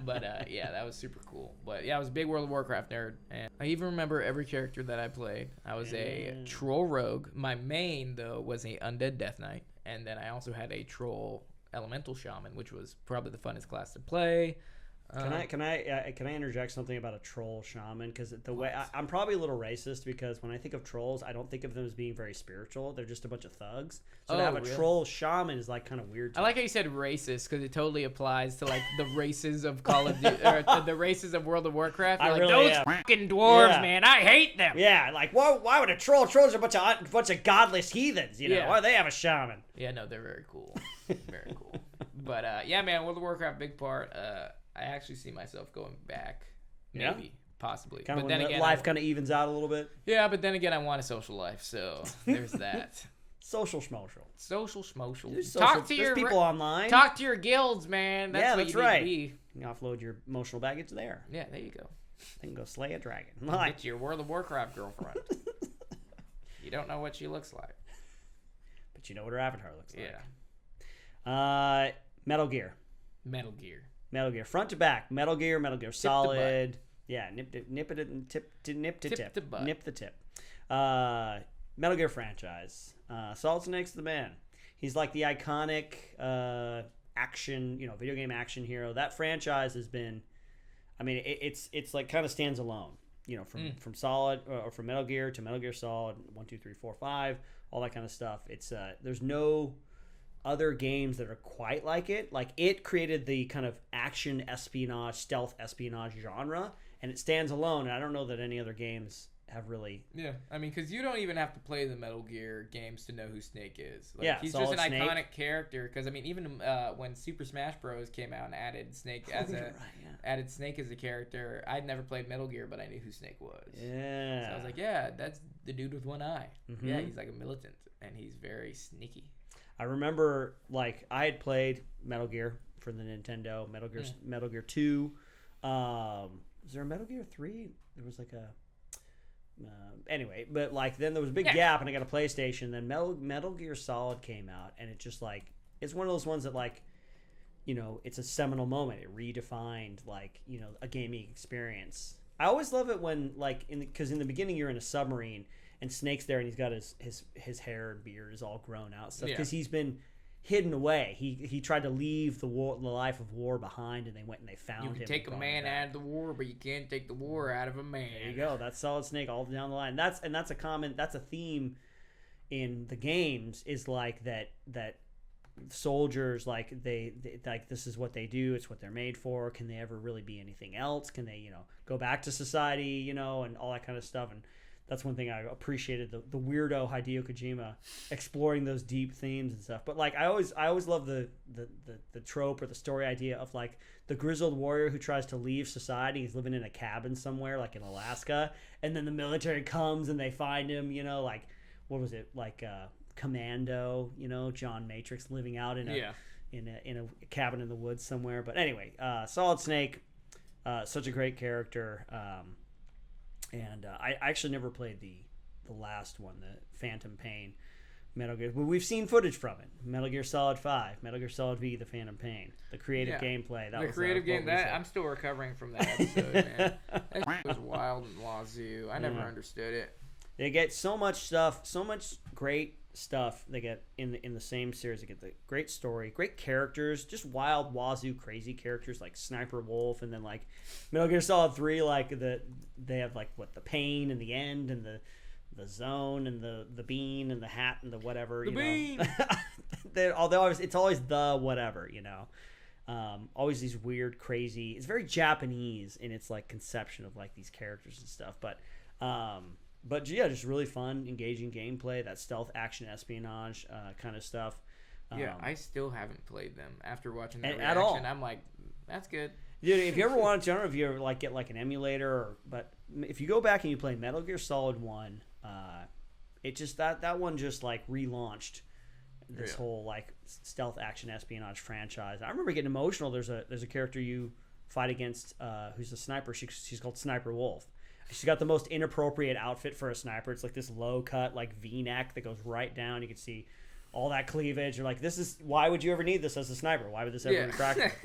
But yeah, that was super cool. But yeah, I was a big World of Warcraft nerd, and I even remember every character that I played. I was a troll rogue. My main though was a undead death knight, and then I also had a troll elemental shaman, which was probably the funnest class to play.
Can I interject something about a troll shaman? Because the way I'm probably a little racist, because when I think of trolls, I don't think of them as being very spiritual. They're just a bunch of thugs. So to have a
really?
troll shaman is like kind of weird.
I like how you said racist, because it totally applies to like the races of Call of Duty, or the races of World of Warcraft. You're like, those fucking dwarves, man, I hate them.
Yeah, like why would a troll? Trolls are a bunch of godless heathens. You know,
Yeah.
why do they have a shaman?
Yeah, no, they're very cool, very cool. But yeah, man, World of Warcraft, big part. I actually see myself going back, maybe, possibly.
Kind of
but then
when
again,
life kind of evens out a little bit.
yeah, but then again, I want a social life, so there's that.
Social schmotional.
Social schmotional.
There's people online.
Talk to your guilds, man. That's
Yeah,
what
that's
you need
right.
to be.
You can offload your emotional baggage there.
Yeah, there you go.
Then go slay a dragon.
Get your World of Warcraft girlfriend. You don't know what she looks like.
But you know what her avatar looks like.
Yeah.
Metal Gear.
Metal Gear.
Metal Gear, front to back. Metal Gear Solid. Yeah, nip the tip. Metal Gear franchise. Solid Snake's the man. He's like the iconic action, video game action hero. That franchise has been, I mean, it's like kind of stands alone. From Solid or from Metal Gear to Metal Gear Solid 1, 2, 3, 4, 5, all that kind of stuff. It's there's no other games that are quite like it. Like, it created the kind of action espionage, stealth espionage genre, and it stands alone. And I don't know that any other games have really.
Yeah, I mean, because you don't even have to play the Metal Gear games to know who Snake is. Like,
Yeah,
he's just an
Solid Snake.
iconic character. Because I mean, even when Super Smash Bros. Came out and added Snake added Snake as a character, I'd never played Metal Gear, but I knew who Snake was.
Yeah.
So I was like, yeah, that's the dude with one eye.
Mhm.
Yeah, he's like a militant, and he's very sneaky.
I remember, like, I had played Metal Gear for the Nintendo, Metal Gear 2. Was there a Metal Gear 3? There was like a... anyway, but like then there was a big gap and I got a PlayStation. Then Metal Gear Solid came out, and it just like, it's one of those ones that like, it's a seminal moment. It redefined like, a gaming experience. I always love it when like, because in the beginning you're in a submarine and Snake's there and he's got his hair and beard is all grown out stuff, because he's been hidden away. He tried to leave the life of war behind, and they went and they found him.
You can take a man out of the war, but you can't take the war out of a man.
There you go. That's Solid Snake all down the line. That's a theme in the games, is like that soldiers, like they like, this is what they do, it's what they're made for. Can they ever really be anything else? Can they go back to society, and all that kind of stuff. And that's one thing I appreciated, the weirdo Hideo Kojima exploring those deep themes and stuff. But like, I always love the trope or the story idea of like the grizzled warrior who tries to leave society. He's living in a cabin somewhere like in Alaska, and then the military comes and they find him, like, what was it, like Commando, John Matrix living out in a cabin in the woods somewhere. But anyway, Solid Snake, such a great character. And I actually never played the last one, the Phantom Pain Metal Gear. But we've seen footage from it. Metal Gear Solid 5, Metal Gear Solid V, the Phantom Pain, the creative gameplay.
I'm still recovering from that episode, man. That shit was wild and wazoo. I never understood it.
They get so much stuff, so much great stuff they get in the same series. They get the great story, great characters, just wild, wazoo, crazy characters like Sniper Wolf, and then like Metal Gear Solid 3, like they have like the pain and the end and the zone and the bean and the hat and the whatever.
The bean.
It's always the whatever. Always these weird, crazy. It's very Japanese in its like conception of like these characters and stuff, but yeah, just really fun, engaging gameplay, that stealth action espionage kind of stuff.
Yeah, I still haven't played them after watching that
at all.
reaction. I'm like, that's good.
Dude, if you ever wanted to, I don't know if you ever like get like an emulator, but if you go back and you play Metal Gear Solid 1, it just that one just like relaunched this whole like stealth action espionage franchise. I remember getting emotional. There's a character you fight against who's a sniper. She's called Sniper Wolf. She's got the most inappropriate outfit for a sniper. It's like this low cut, like V-neck that goes right down. You can see all that cleavage. You're like, why would you ever need this as a sniper? Why would this ever be practical?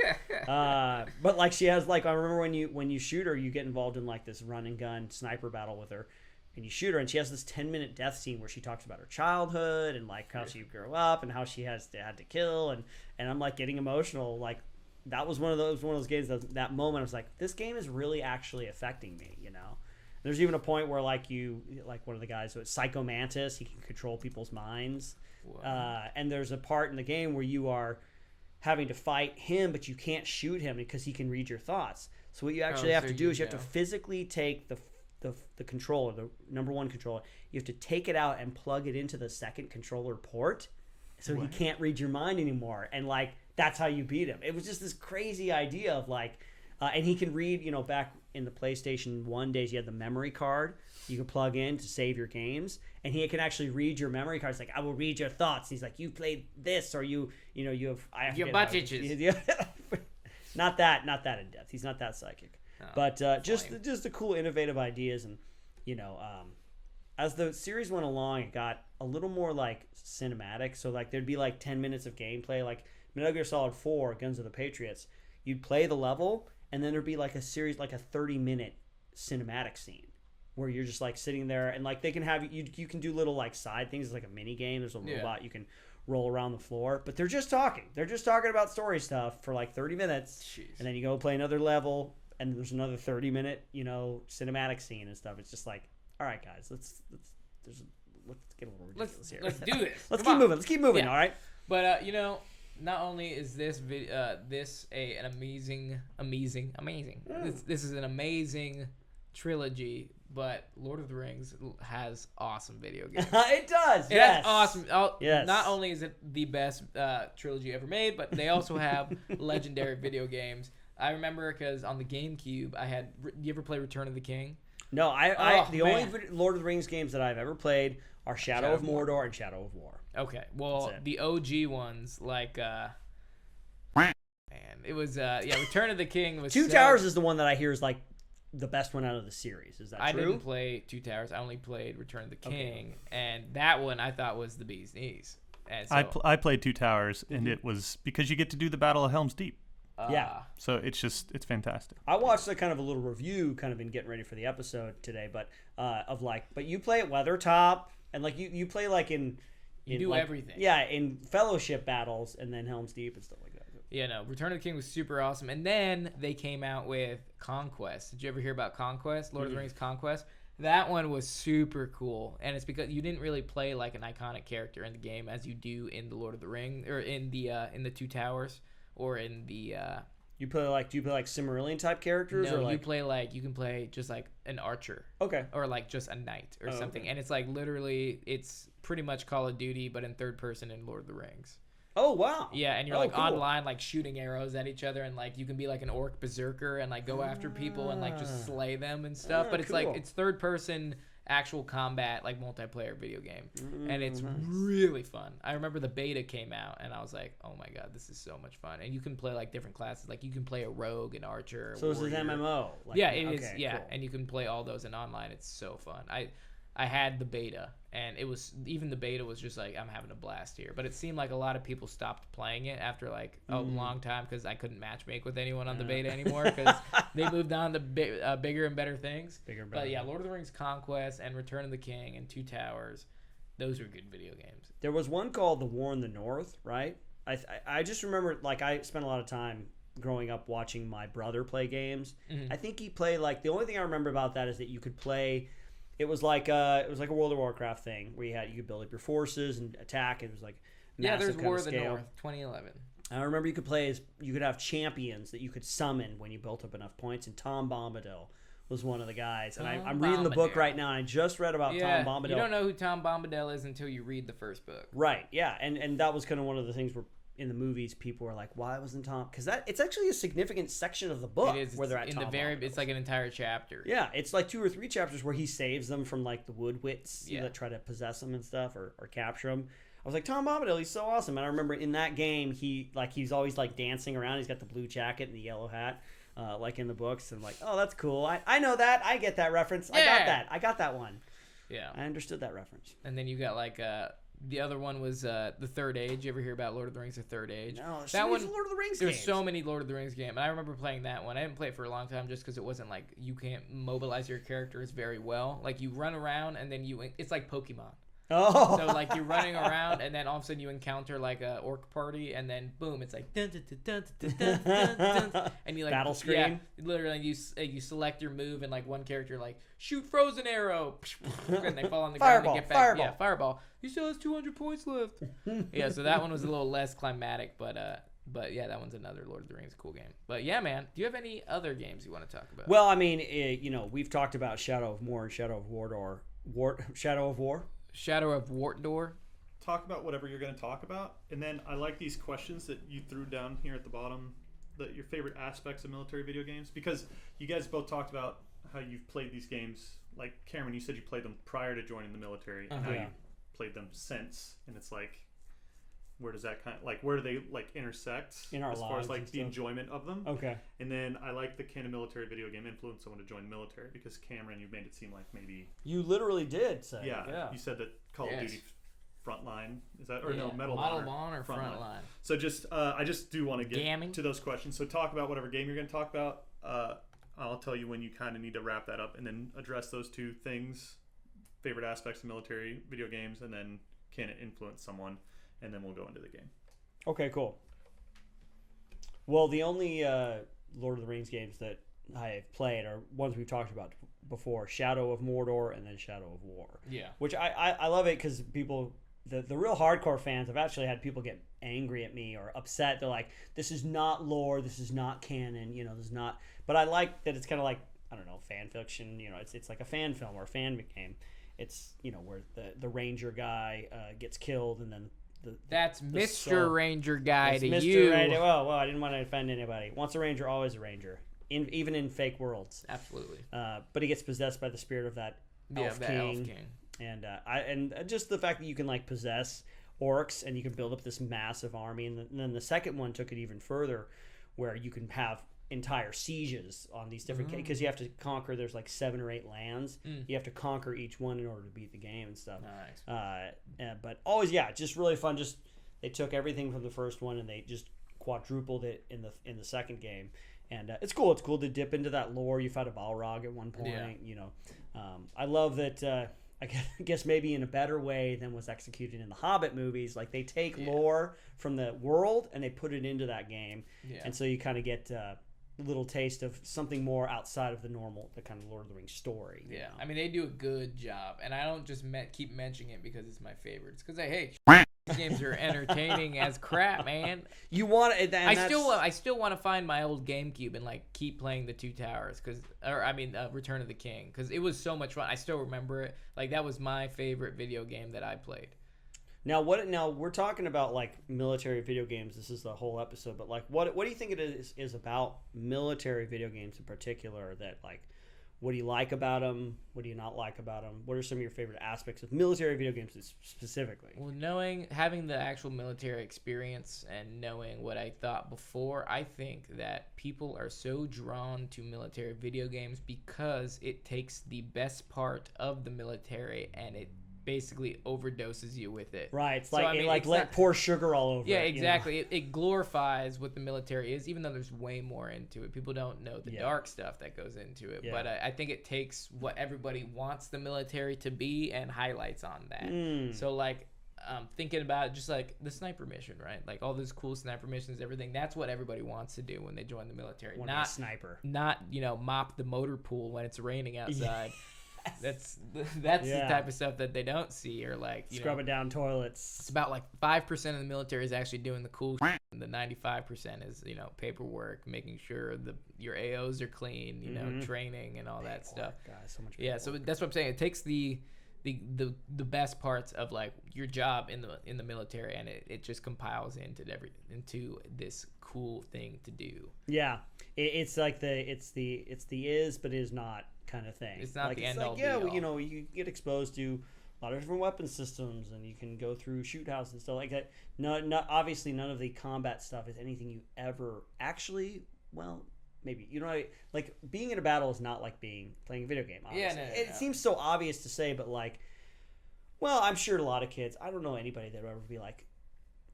But like, she has like, I remember when you shoot her, you get involved in like this run and gun sniper battle with her, and you shoot her, and she has this 10-minute death scene where she talks about her childhood and like how she grew up and how she had to kill, and I'm like getting emotional. Like that was one of those games that moment I was like, this game is really actually affecting me, you know. There's even a point where like one of the guys, so it's Psycho Mantis, he can control people's minds. And there's a part in the game where you are having to fight him, but you can't shoot him because he can read your thoughts. So what you actually have to do is you have to physically take the controller, the number one controller, you have to take it out and plug it into the second controller port, so he can't read your mind anymore. And like that's how you beat him. It was just this crazy idea of like, and he can read. You know, back in the PlayStation 1 days, you had the memory card you could plug in to save your games, and he can actually read your memory cards. Like, I will read your thoughts. He's like, you played this, or you have
your butt itches.
Not that in depth. He's not that psychic.
No,
but just the cool, innovative ideas, and you know, as the series went along, it got a little more like cinematic. So like there'd be like 10 minutes of gameplay, like Metal Gear Solid 4, Guns of the Patriots. You'd play the level, and then there'd be like a series, like a 30-minute cinematic scene where you're just like sitting there, and like they can have you can do little like side things. It's like a mini game. There's a robot you can roll around the floor, but they're just talking. They're just talking about story stuff for like 30 minutes. Jeez. And then you go play another level, and there's another 30-minute, you know, cinematic scene and stuff. It's just like, all right, guys, let's get a little ridiculous here.
Let's do this.
Let's keep moving.
Yeah.
All right.
But you know, not only is this an amazing. This is an amazing trilogy, but Lord of the Rings has awesome video games.
It does.
It
yes.
has awesome.
Yes.
Not only is it the best trilogy ever made, but they also have legendary video games. I remember because on the GameCube, I had. You ever play Return of the King?
No, the only Lord of the Rings games that I've ever played are Shadow of Mordor and Shadow of War.
Okay, well, the OG ones, like, man, it was, Return of the King was
Two Towers is the one that I hear is, like, the best one out of the series. Is that true?
I didn't play Two Towers. I only played Return of the King, and that one I thought was the bee's knees. And so,
I played Two Towers, and it was because you get to do the Battle of Helm's Deep.
Yeah.
So it's fantastic.
I watched kind of a little review kind of in getting ready for the episode today, but but you play at Weathertop, and like you play like in
do
like,
everything.
Yeah, in Fellowship battles, and then Helm's Deep and stuff like that.
Yeah, no, Return of the King was super awesome. And then they came out with Conquest. Did you ever hear about Conquest? Lord of the Rings Conquest? That one was super cool. And it's because you didn't really play like an iconic character in the game as you do in the Lord of the Rings, or in the Two Towers, or in the
do you play like Silmarillion type characters?
No,
or like...
you can play just like an archer.
Okay.
Or like just a knight or something.
Okay.
And it's like literally it's pretty much Call of Duty but in third person in Lord of the Rings.
Oh wow.
Yeah, and you're
cool.
online like shooting arrows at each other, and like you can be like an orc berserker and like go after people and like just slay them and stuff. But it's
cool.
like it's third person actual combat, like multiplayer video game, and it's really fun. I remember the beta came out and I was like, oh my god, this is so much fun. And you can play like different classes, like you can play a rogue, an archer,
so it's an MMO. Like,
yeah, it is. Yeah,
cool.
and you can play all those in online. It's so fun. I had the beta, and it was even the beta was just like, I'm having a blast here. But it seemed like a lot of people stopped playing it after like a long time because I couldn't matchmake with anyone on the beta anymore because they moved on to bigger and better things. But yeah, Lord of the Rings Conquest and Return of the King and Two Towers, those are good video games.
There was one called The War in the North, right? I just remember like I spent a lot of time growing up watching my brother play games. I think he played like the only thing I remember about that is that you could play. It was like a World of Warcraft thing where you could build up your forces and attack. It was like massive
there's War of the
scale.
North 2011.
I remember you could have champions that you could summon when you built up enough points, and Tom Bombadil was one of the guys. And I'm reading the book right now, and I just read about Tom Bombadil.
You don't know who Tom Bombadil is until you read the first book.
Right, yeah. And that was kind of one of the things where in the movies people were like, why wasn't Tom? Because it's actually a significant section of the book where they're at
in the very. It's like an entire chapter.
Yeah, it's like 2 or 3 chapters where he saves them from like the woodwits that try to possess them and stuff or capture them. I was like, Tom Bombadil, he's so awesome. And I remember in that game, he's always like dancing around. He's got the blue jacket and the yellow hat, like in the books. And I'm like, oh, that's cool. I know that. I get that reference. I got that one.
Yeah,
I understood that reference.
And then you got like The other one was the Third Age. You ever hear about Lord of the Rings: The Third Age?
No, there's
that
so
one.
many Lord of the Rings
There's
games.
so many Lord of the Rings games. And I remember playing that one. I didn't play it for a long time just because it wasn't like you can't mobilize your characters very well. Like you run around and then it's like Pokemon.
Oh.
So like you're running around and then all of a sudden you encounter like a orc party and then boom, it's like dun, dun, dun, dun, dun, dun, dun, dun, and you like
Battle screen?
Yeah, literally you select your move and like one character like shoot frozen arrow and they fall on the ground and get back.
Fireball.
Yeah, fireball. He still has 200 points left. Yeah, so that one was a little less climatic, but yeah, that one's another Lord of the Rings cool game. But yeah, man, do you have any other games you want to talk about?
Well, I mean, we've talked about Shadow of War and Shadow of Mordor. Shadow of War.
Shadow of Wartdor.
Talk about whatever you're going to talk about, and then I like these questions that you threw down here at the bottom, your favorite aspects of military video games, because you guys both talked about how you've played these games. Like Cameron, you said you played them prior to joining the military, and how you played them since, and it's like, where does that where do they like intersect
in our
as far as like the enjoyment of them?
Okay.
And then I like the can a military video game influence someone to join the military, because Cameron, you made it seem like maybe
you literally did say.
yeah. You said that Call of Duty Frontline is that
no
Medal
of Honor Frontline.
So just I just do want to get
Gamming?
to those questions. So talk about whatever game you're going to talk about. I'll tell you when you kind of need to wrap that up, and then address those two things: favorite aspects of military video games, and then can it influence someone, and then we'll go into the game.
Okay, cool. Well, the only Lord of the Rings games that I have played are ones we've talked about before: Shadow of Mordor and then Shadow of War.
Yeah.
Which I love it because people, the real hardcore fans, I've actually had people get angry at me or upset. They're like, "This is not lore. This is not canon. This is not." But I like that it's kind of like, I don't know, fan fiction. It's like a fan film or a fan game. It's where the ranger guy gets killed and then.
That's Mr. Ranger Guy to
Mr.
you.
Ranger. Well, I didn't want to offend anybody. Once a ranger, always a ranger. Even in fake worlds.
Absolutely.
But he gets possessed by the spirit of that elf king. And just the fact that you can like possess orcs and you can build up this massive army, and then the second one took it even further, where you can have entire sieges on these different because you have to conquer. There's like 7 or 8 lands. You have to conquer each one in order to beat the game and stuff.
Nice.
But always, just really fun. Just they took everything from the first one and they just quadrupled it in the second game. And it's cool. It's cool to dip into that lore. You fight a Balrog at one point. I love that. I guess maybe in a better way than was executed in the Hobbit movies. Like they take lore from the world and they put it into that game, and so you kind of get a little taste of something more outside of the kind of Lord of the Rings story.
Yeah, I mean they do a good job, and I don't just keep mentioning it because it's my favorite. It's because these games are entertaining as crap, man.
You want it?
I still want to find my old GameCube and like keep playing the Two Towers, Return of the King, because it was so much fun. I still remember it. Like that was my favorite video game that I played.
Now we're talking about like military video games. This is the whole episode, but like what do you think it is about military video games in particular that like what do you like about them? What do you not like about them? What are some of your favorite aspects of military video games specifically?
Well, having the actual military experience and knowing what I thought before, I think that people are so drawn to military video games because it takes the best part of the military and it basically overdoses you with it.
Right. It's like pour sugar all over it.
Yeah, exactly. It glorifies what the military is, even though there's way more into it. People don't know the dark stuff that goes into it. Yeah. But I think it takes what everybody wants the military to be and highlights on that. So like thinking about just like the sniper mission, right? Like all those cool sniper missions, everything. That's what everybody wants to do when they join the military.
Want to be a sniper.
Not, mop the motor pool when it's raining outside. That's the type of stuff that they don't see, or like
scrubbing down toilets.
It's about like 5% of the military is actually doing the cool shit, and the 95% is paperwork, making sure your AOs are clean, training and all that stuff.
God, so much
so that's what I'm saying. It takes the best parts of like your job in the military, and it just compiles into this cool thing to do.
Yeah, it's like it's the is but is not kind of thing.
It's not
like,
the end
like,
all.
Yeah, well, you get exposed to a lot of different weapon systems, and you can go through shoot houses and stuff like that. Not obviously none of the combat stuff is anything you ever actually. Well, maybe like being in a battle is not like playing a video game. Obviously.
Yeah, no.
It seems so obvious to say, but like Well, I'm sure a lot of kids. I don't know anybody that would ever be like,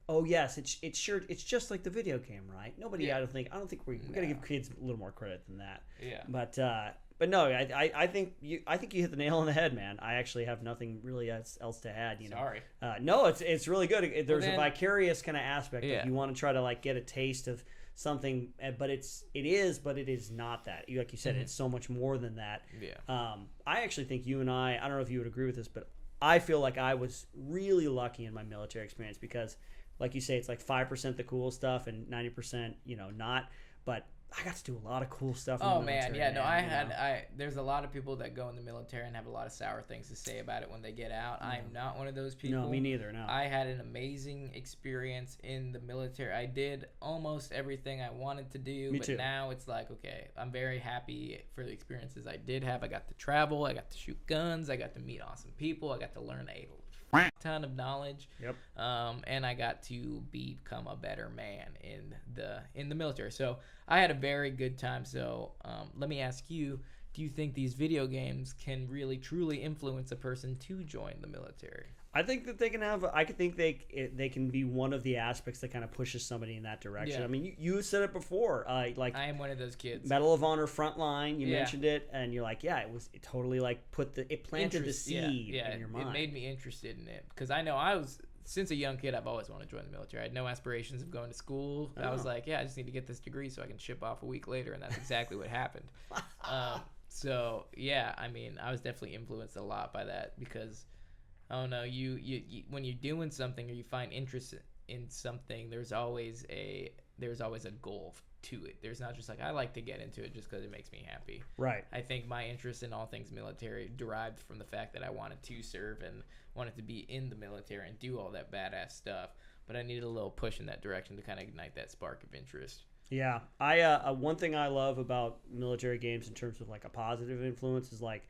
"Oh yes, it's just like the video game, right?" Nobody.
Yeah.
I don't think we gotta give kids a little more credit than that.
Yeah.
But no, I think you hit the nail on the head, man. I actually have nothing really else to add. You know.
Sorry.
No, it's really good. There's
then-
a vicarious kind of aspect.
Yeah.
If you want to try to like get a taste of something, but it is not that. Like you said, it's so much more than that.
Yeah.
I actually think you and I don't know if you would agree with this, but I feel like I was really lucky in my military experience because, like you say, it's like 5% the cool stuff and 90%, not. But I got to do a lot of cool stuff. In the military,
Yeah, no,
man,
there's a lot of people that go in the military and have a lot of sour things to say about it when they get out. I'm not one of those people.
No, me neither. No.
I had an amazing experience in the military. I did almost everything I wanted to do,
Me
but
too.
now it's like, okay, I'm very happy for the experiences I did have. I got to travel, I got to shoot guns, I got to meet awesome people, I got to learn a ton of knowledge.
Yep.
And I got to become a better man in the military. So I had a very good time. So let me ask you, do you think these video games can really truly influence a person to join the military?
I think that they can have. I think they can be one of the aspects that kind of pushes somebody in that direction.
Yeah.
I mean, you said it before. Like
I am one of those kids.
Medal of Honor Frontline. You
Yeah.
mentioned it, and you're like, yeah, it totally like planted the seed in your mind.
It made me interested in it because I know since a young kid, I've always wanted to join the military. I had no aspirations of going to school. I was like, yeah, I just need to get this degree so I can ship off a week later, and that's exactly what happened. So yeah, I mean, I was definitely influenced a lot by that because, oh no, you when you're doing something or you find interest in something, there's always a goal to it. There's not just like I like to get into it just because it makes me happy.
Right.
I think my interest in all things military derived from the fact that I wanted to serve and wanted to be in the military and do all that badass stuff. But I needed a little push in that direction to kind of ignite that spark of interest.
Yeah. I one thing I love about military games in terms of like a positive influence is like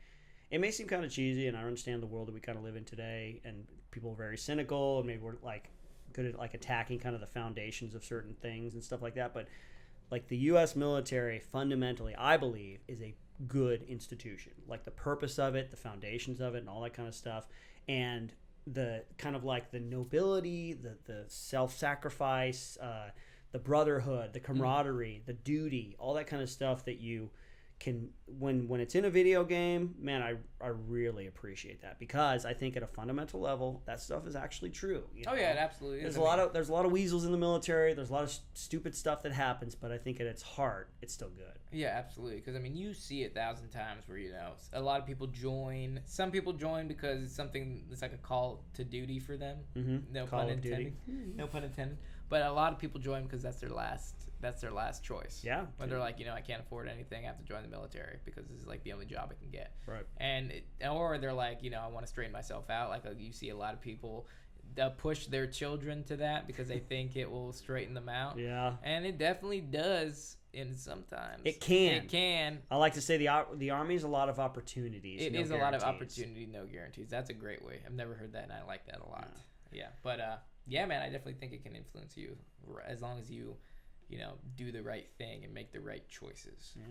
it may seem kind of cheesy, and I understand the world that we kind of live in today, and people are very cynical, and maybe we're like good at like attacking kind of the foundations of certain things and stuff like that. But like the U.S. military, fundamentally, I believe, is a good institution. Like the purpose of it, the foundations of it, and all that kind of stuff, and the kind of like the nobility, the self-sacrifice, the brotherhood, the camaraderie, the duty, all that kind of stuff that you can when it's in a video game, man, I really appreciate that because I think at a fundamental level that stuff is actually true. You know?
Oh yeah, it absolutely is.
There's a lot of weasels in the military. There's a lot of stupid stuff that happens, but I think at its heart, it's still good.
Yeah, absolutely. Because I mean, you see it 1,000 times where a lot of people join. Some people join because it's something that's like a call to duty for them.
Mm-hmm.
No
Call
pun
of
intended.
Duty.
No pun intended. But a lot of people join because that's their last choice.
Yeah.
When they're like, I can't afford anything, I have to join the military because this is like the only job I can get.
Right.
Or they're like, I want to straighten myself out. Like you see a lot of people push their children to that because they think it will straighten them out.
Yeah.
And it definitely does. And sometimes
It can.
It can.
I like to say the Army is a lot of opportunities.
It
no
is a lot of
guarantees.
opportunity, no guarantees. That's a great way. I've never heard that, and I like that a lot. Yeah. But yeah, man, I definitely think it can influence you as long as you do the right thing and make the right choices.
Yeah.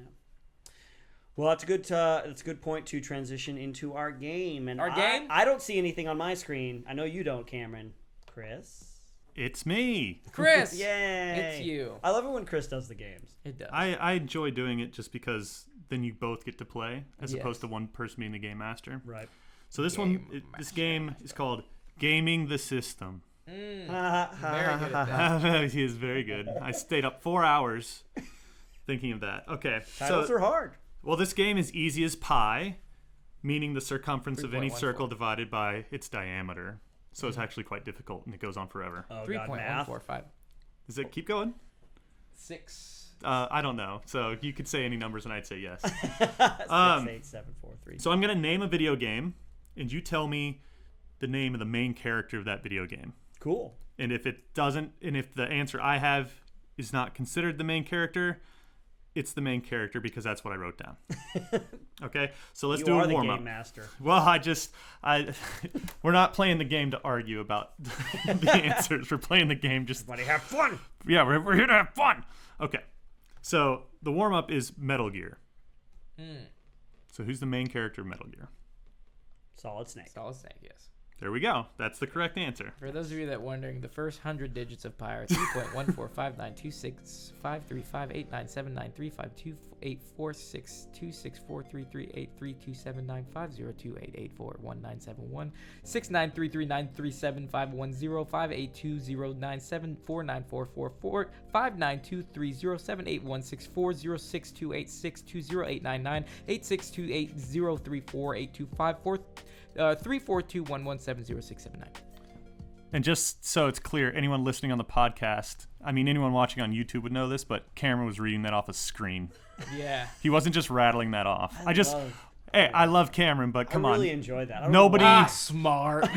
Well, that's a good point to transition into our game. And
game?
I don't see anything on my screen. I know you don't, Cameron. Chris.
It's me.
Chris,
Yay!
it's you.
I love it when Chris does the games.
It does.
I enjoy doing it just because then you both get to play as
Yes.
opposed to one person being the game master.
Right.
So this this game is called Gaming the System.
Very good at that.
He is very good. I stayed up 4 hours thinking of that. Okay.
Titles are hard.
Well, this game is easy as pi, meaning the circumference of any
3.14.
circle divided by its diameter. So it's actually quite difficult, and it goes on forever.
Oh, God, math.
3.145.
Does it keep going?
6.
I don't know. So you could say any numbers, and I'd say yes.
6, 8, 7, 4, 3.
So I'm going to name a video game, and you tell me the name of the main character of that video game.
Cool.
And if the answer I have is not considered the main character, it's the main character because that's what I wrote down. Okay, so let's do a warm up.
Game master.
Well, we're not playing the game to argue about the answers. We're playing the game just.
Everybody have fun.
Yeah, we're here to have fun. Okay, so the warm up is Metal Gear. So who's the main character of Metal Gear?
Solid Snake.
Solid Snake, yes.
There we go. That's the correct answer.
For those of you that are wondering, the first 100 digits of pi are 342-114-592-665-3358-327-510-342-886-208-99-862-8-034-211-70-679.
And just so it's clear, anyone listening on the podcast, I mean, anyone watching on YouTube would know this, but Cameron was reading that off a screen.
Yeah.
He wasn't just rattling that off. I love Cameron, but come
I really
on.
enjoy that. I don't
Nobody,
know why.
Smart.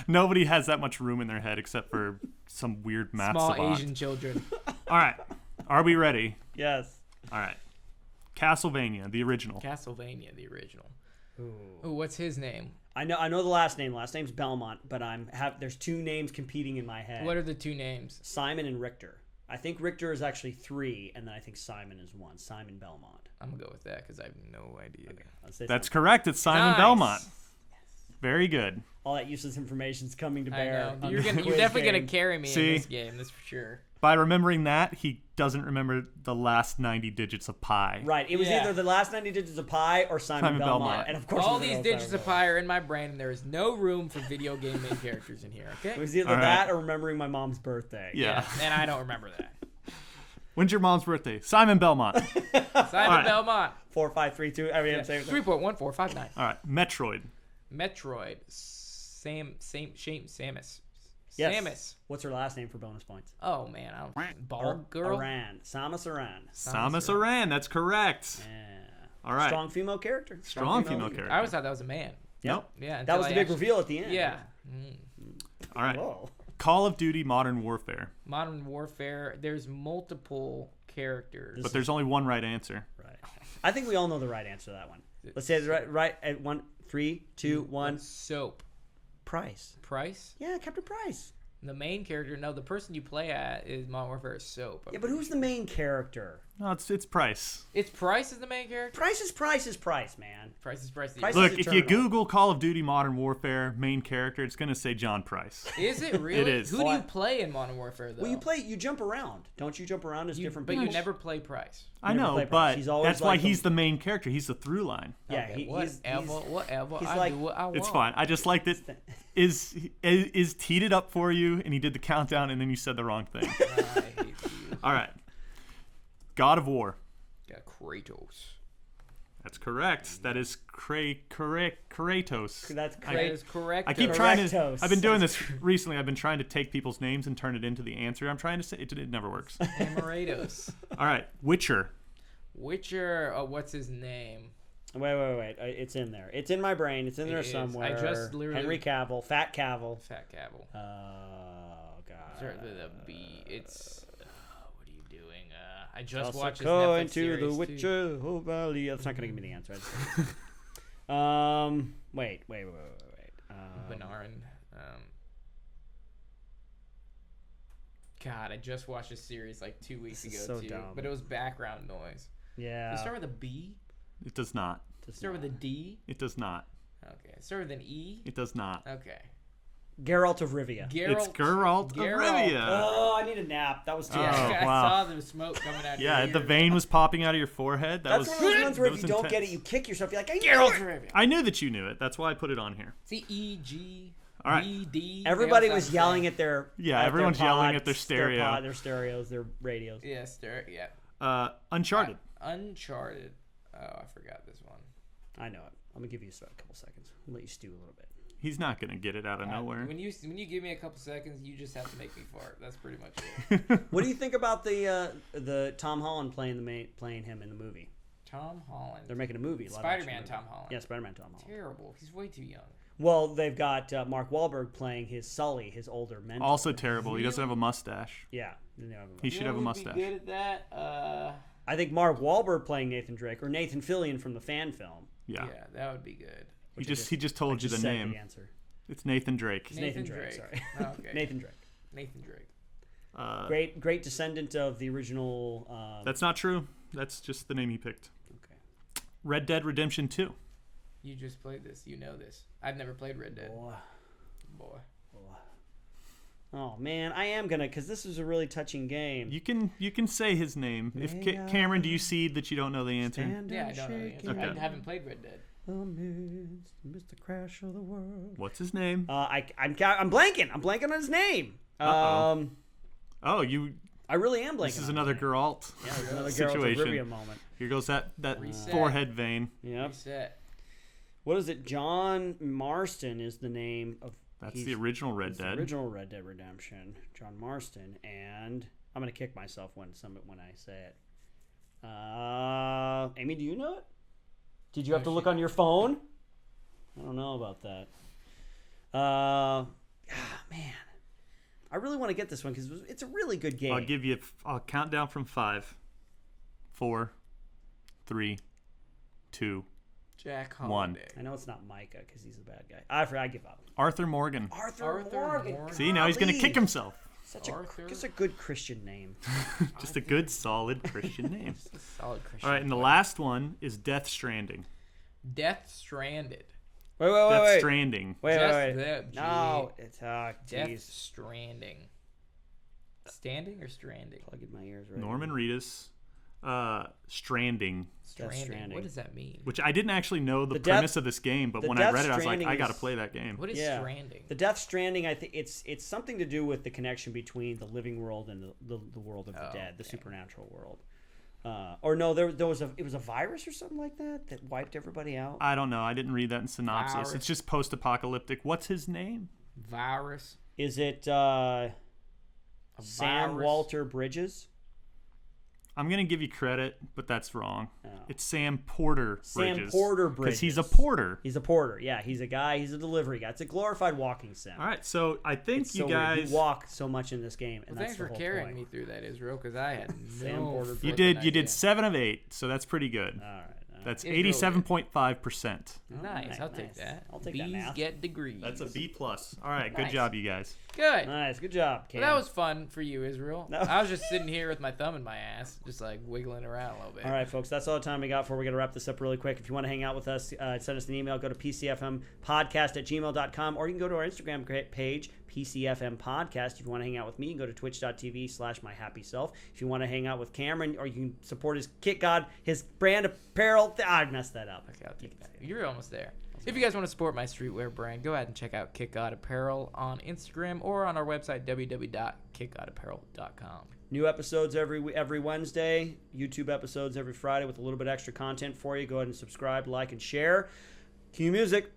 nobody has that much room in their head except for some weird math
Small
savant.
Asian children.
All right. Are we ready?
Yes.
All right. Castlevania, the original.
Castlevania, the original. Ooh, what's his name?
I know the last name. Last name's Belmont, but there's two names competing in my head.
What are the two names?
Simon and Richter. I think Richter is actually 3, and then I think Simon is 1. Simon Belmont.
I'm going to go with that because I have no idea.
Okay, let's say
That's
Simon.
correct. It's Simon
Nice.
Belmont. Very good.
All that useless information is coming to
I
bear.
know.
on
You're
the quiz
definitely going
game.
to carry me
See?
in this game, that's for sure.
By remembering that, he doesn't remember the last 90 digits of pi.
Right. It was
Yeah.
either the last 90 digits of pi or Simon Belmont.
Belmont.
And of course,
All
we're
these
gonna go
digits
Simon
of pi are in my brain, and there is no room for video game main characters in here, okay?
It was either
All right.
that or remembering my mom's birthday.
Yeah.
And I don't remember that.
When's your mom's birthday? Simon Belmont.
Simon
right.
Belmont.
4, 5, 3, 2. I mean, I'm saying
3.1459.
All right. Metroid.
Metroid. Samus.
Yes.
Samus.
What's her last name for bonus points?
Oh, man. I don't... Bald girl?
Aran. Samus Aran.
Samus Aran. That's correct.
Yeah.
All right.
Strong female character.
Strong female character.
I always thought that was a man.
Nope.
Yeah.
That
until
was the
I
big
actually-
reveal at the end.
Yeah.
All right.
Whoa.
Call of Duty Modern Warfare.
Modern Warfare. There's multiple characters.
But there's only one right answer.
Right. I think we all know the right answer to that one. Let's say it right at 1, 3, 2, 1.
Soap.
Price.
Price.
Yeah, Captain Price.
The main character. No, the person you play at is Modern Warfare Soap.
Yeah, but who's the main character?
No, it's Price.
It's Price is the main character.
Price, man.
Price is Price.
Price
Look,
is
if you
eternal.
Google Call of Duty Modern Warfare main character, it's going to say John Price.
Is it really?
It is.
Who do you play in Modern Warfare though?
Well, you jump around. Don't you jump around as different
But
people?
you never play Price.
I
never
know,
play Price.
but
He's always
that's why
like the-
he's the main character. He's the through line.
Yeah,
Okay,
he's
whatever.
he's
I
like-
do what I want.
It's fine. I just like that. Is teed it up for you, and he did the countdown, and then you said the wrong thing.
I hate you.
All right. God of War.
Got Kratos.
That's correct. That is Kratos.
That's
That
great.
is correct.
I keep trying to.
Correctos.
I've been doing this recently. I've been trying to take people's names and turn it into the answer I'm trying to say. It never works.
Amaratos.
All right. Witcher.
Witcher. What's his name?
Wait. It's in there. It's in my brain. It's in there
It is.
somewhere.
I just literally-
Henry Cavill. Fat Cavill.
Fat Cavill.
Oh, God.
Start with a B. It's. What are you doing? I just
Also
watched this
go
Netflix
into
series
the
too.
Witcher. Oh, valley. That's not gonna give me the answer. Wait.
Benarin. God, I just watched this series like 2 weeks
This
ago
is so
too,
dumb.
but it was background noise.
Yeah.
Does it start with a B?
It does not.
Start with a D?
It does not.
Okay. Start with an E?
It does not.
Okay.
Geralt of Rivia.
It's Geralt of Rivia.
Oh, I need a nap. That was too.
Oh,
I
wow.
saw the smoke coming out.
Yeah,
of your
the
ear.
vein was popping out of your forehead.
That's one of those ones where
that
if you
was
don't get it,
intense.
you kick yourself. You're like,
Geralt of Rivia.
I knew that you knew it. That's why I put it on here.
See E G
All right.
B D.
Everybody
they all
was
sound
yelling
the
at their
everyone's
their
yelling
pods,
at their stereo.
their stereos, their radios.
same. Yes, there. Yeah.
Uncharted.
Uncharted. Oh, I forgot this one.
I know it. I'm gonna give you a couple seconds. I'll let you stew a little bit.
He's not gonna get it out of nowhere.
When you give me a couple seconds, you just have to make me fart. That's pretty much it.
What do you think about the Tom Holland playing him in the movie?
Tom Holland.
They're making a movie. live
Spider-Man
action movie.
Tom Holland.
Yeah, Spider-Man Tom Holland.
Terrible. He's way too young.
Well, they've got Mark Wahlberg playing his Sully, his older mentor.
Also terrible. He doesn't have a mustache.
Yeah.
He should have a
Who would
mustache.
be good at that?
I think Mark Wahlberg playing Nathan Drake or Nathan Fillion from the fan film.
Yeah.
Yeah, that would be good.
He just told you the
Just said
name.
the answer.
It's Nathan Drake.
It's Nathan Drake. Sorry.
Oh, okay.
Nathan Drake.
Nathan Drake.
Great descendant of the original.
That's not true. That's just the name he picked.
Okay.
Red Dead Redemption 2.
You just played this. You know this. I've never played Red Dead.
Oh,
boy.
Oh man, I am gonna, because this is a really touching game.
You can say his name. If
May
Cameron, do you see that you don't know the answer?
Yeah, I don't know the answer.
Okay.
I haven't played Red Dead.
Amidst the crash of the world.
What's his name?
I'm blanking. I'm blanking on his name.
Oh,
I really am blanking.
this is
on
another
his name.
Geralt
Yeah, there's another
situation.
Geralt of Rivia moment.
Here goes that
Reset.
forehead vein.
Yep.
Reset.
What is it? John Marston is the name of.
That's
he's-
the original Red
he's
Dead.
The original Red Dead Redemption. John Marston, and I'm gonna kick myself when I say it. Amy, do you know it? Did you have to look on your phone? I don't know about that. Man, I really want to get this one because it's a really good game.
I'll count down from 5, 4, 3, 2,
Jack
1.
Holiday.
I know it's not Micah because he's a bad guy. I give up.
Arthur Morgan.
Arthur Morgan.
See, now he's gonna kick himself.
Such
Arthur.
just a good Christian name.
Just a good, solid Christian name.
Just a solid Christian.
All right, and the last one is Death Stranding.
Death Stranded.
Wait.
Death Stranding.
Wait.
Just the G.
No, it's
Death
jeez.
Stranding. Standing or stranding?
Plug in my ears right.
Norman Reedus. Stranding,
Stranding.
What does that mean?
which I didn't actually know the
Death-
premise of this game, but
the
when I
Death
read it, I was like,
Stranding
I got to
is-
play that game.
What is
Yeah.
stranding?
The Death Stranding, I think it's something to do with the connection between the living world and the world of the dead, the supernatural world. Or no, there was it was a virus or something like that wiped everybody out.
I don't know. I didn't read that in synopsis.
Virus.
It's just post-apocalyptic. What's his name?
Virus.
Is it
A
Sam
virus.
Walter Bridges?
I'm gonna give you credit, but that's wrong.
Oh.
It's Sam Porter
Sam
Bridges.
Porter
Because he's a
Bridges.
porter.
He's a porter. Yeah, he's a guy. He's a delivery guy. It's a glorified walking sim.
All right, so I think
It's
you
so weird.
guys
You walk so much in this game, and
Well,
that's
thanks
the
for
whole
carrying
point.
me through that, Israel, because I had
Sam
no
Porter.
you
flipping
did
idea.
7 of 8, so that's pretty good.
All right.
That's
Israel did.
87.5%.
Nice. I'll
nice.
take that.
I'll take
Bees
that math.
get degrees.
That's a B plus. All right, good
Nice.
job, you guys.
Good.
Nice. Good job, Cam.
Well, that was fun for you, Israel.
No.
I was just sitting here with my thumb in my ass, just like wiggling around a little bit.
All right, folks, that's all the time we got for. We're going to wrap this up really quick. If you want to hang out with us, send us an email. Go to pcfmpodcast@gmail.com, or you can go to our Instagram page, PCFM Podcast. If you want to hang out with me, you can go to twitch.tv/myhappyself. If you want to hang out with Cameron, or you can support his Kit God, his brand apparel. I messed that up.
Okay, I'll take that. You're almost there. If you guys want to support my streetwear brand, go ahead and check out Kit God Apparel on Instagram or on our website, www.kitgodapparel.com.
New episodes every Wednesday, YouTube episodes every Friday with a little bit extra content for you. Go ahead and subscribe, like, and share. Cue music.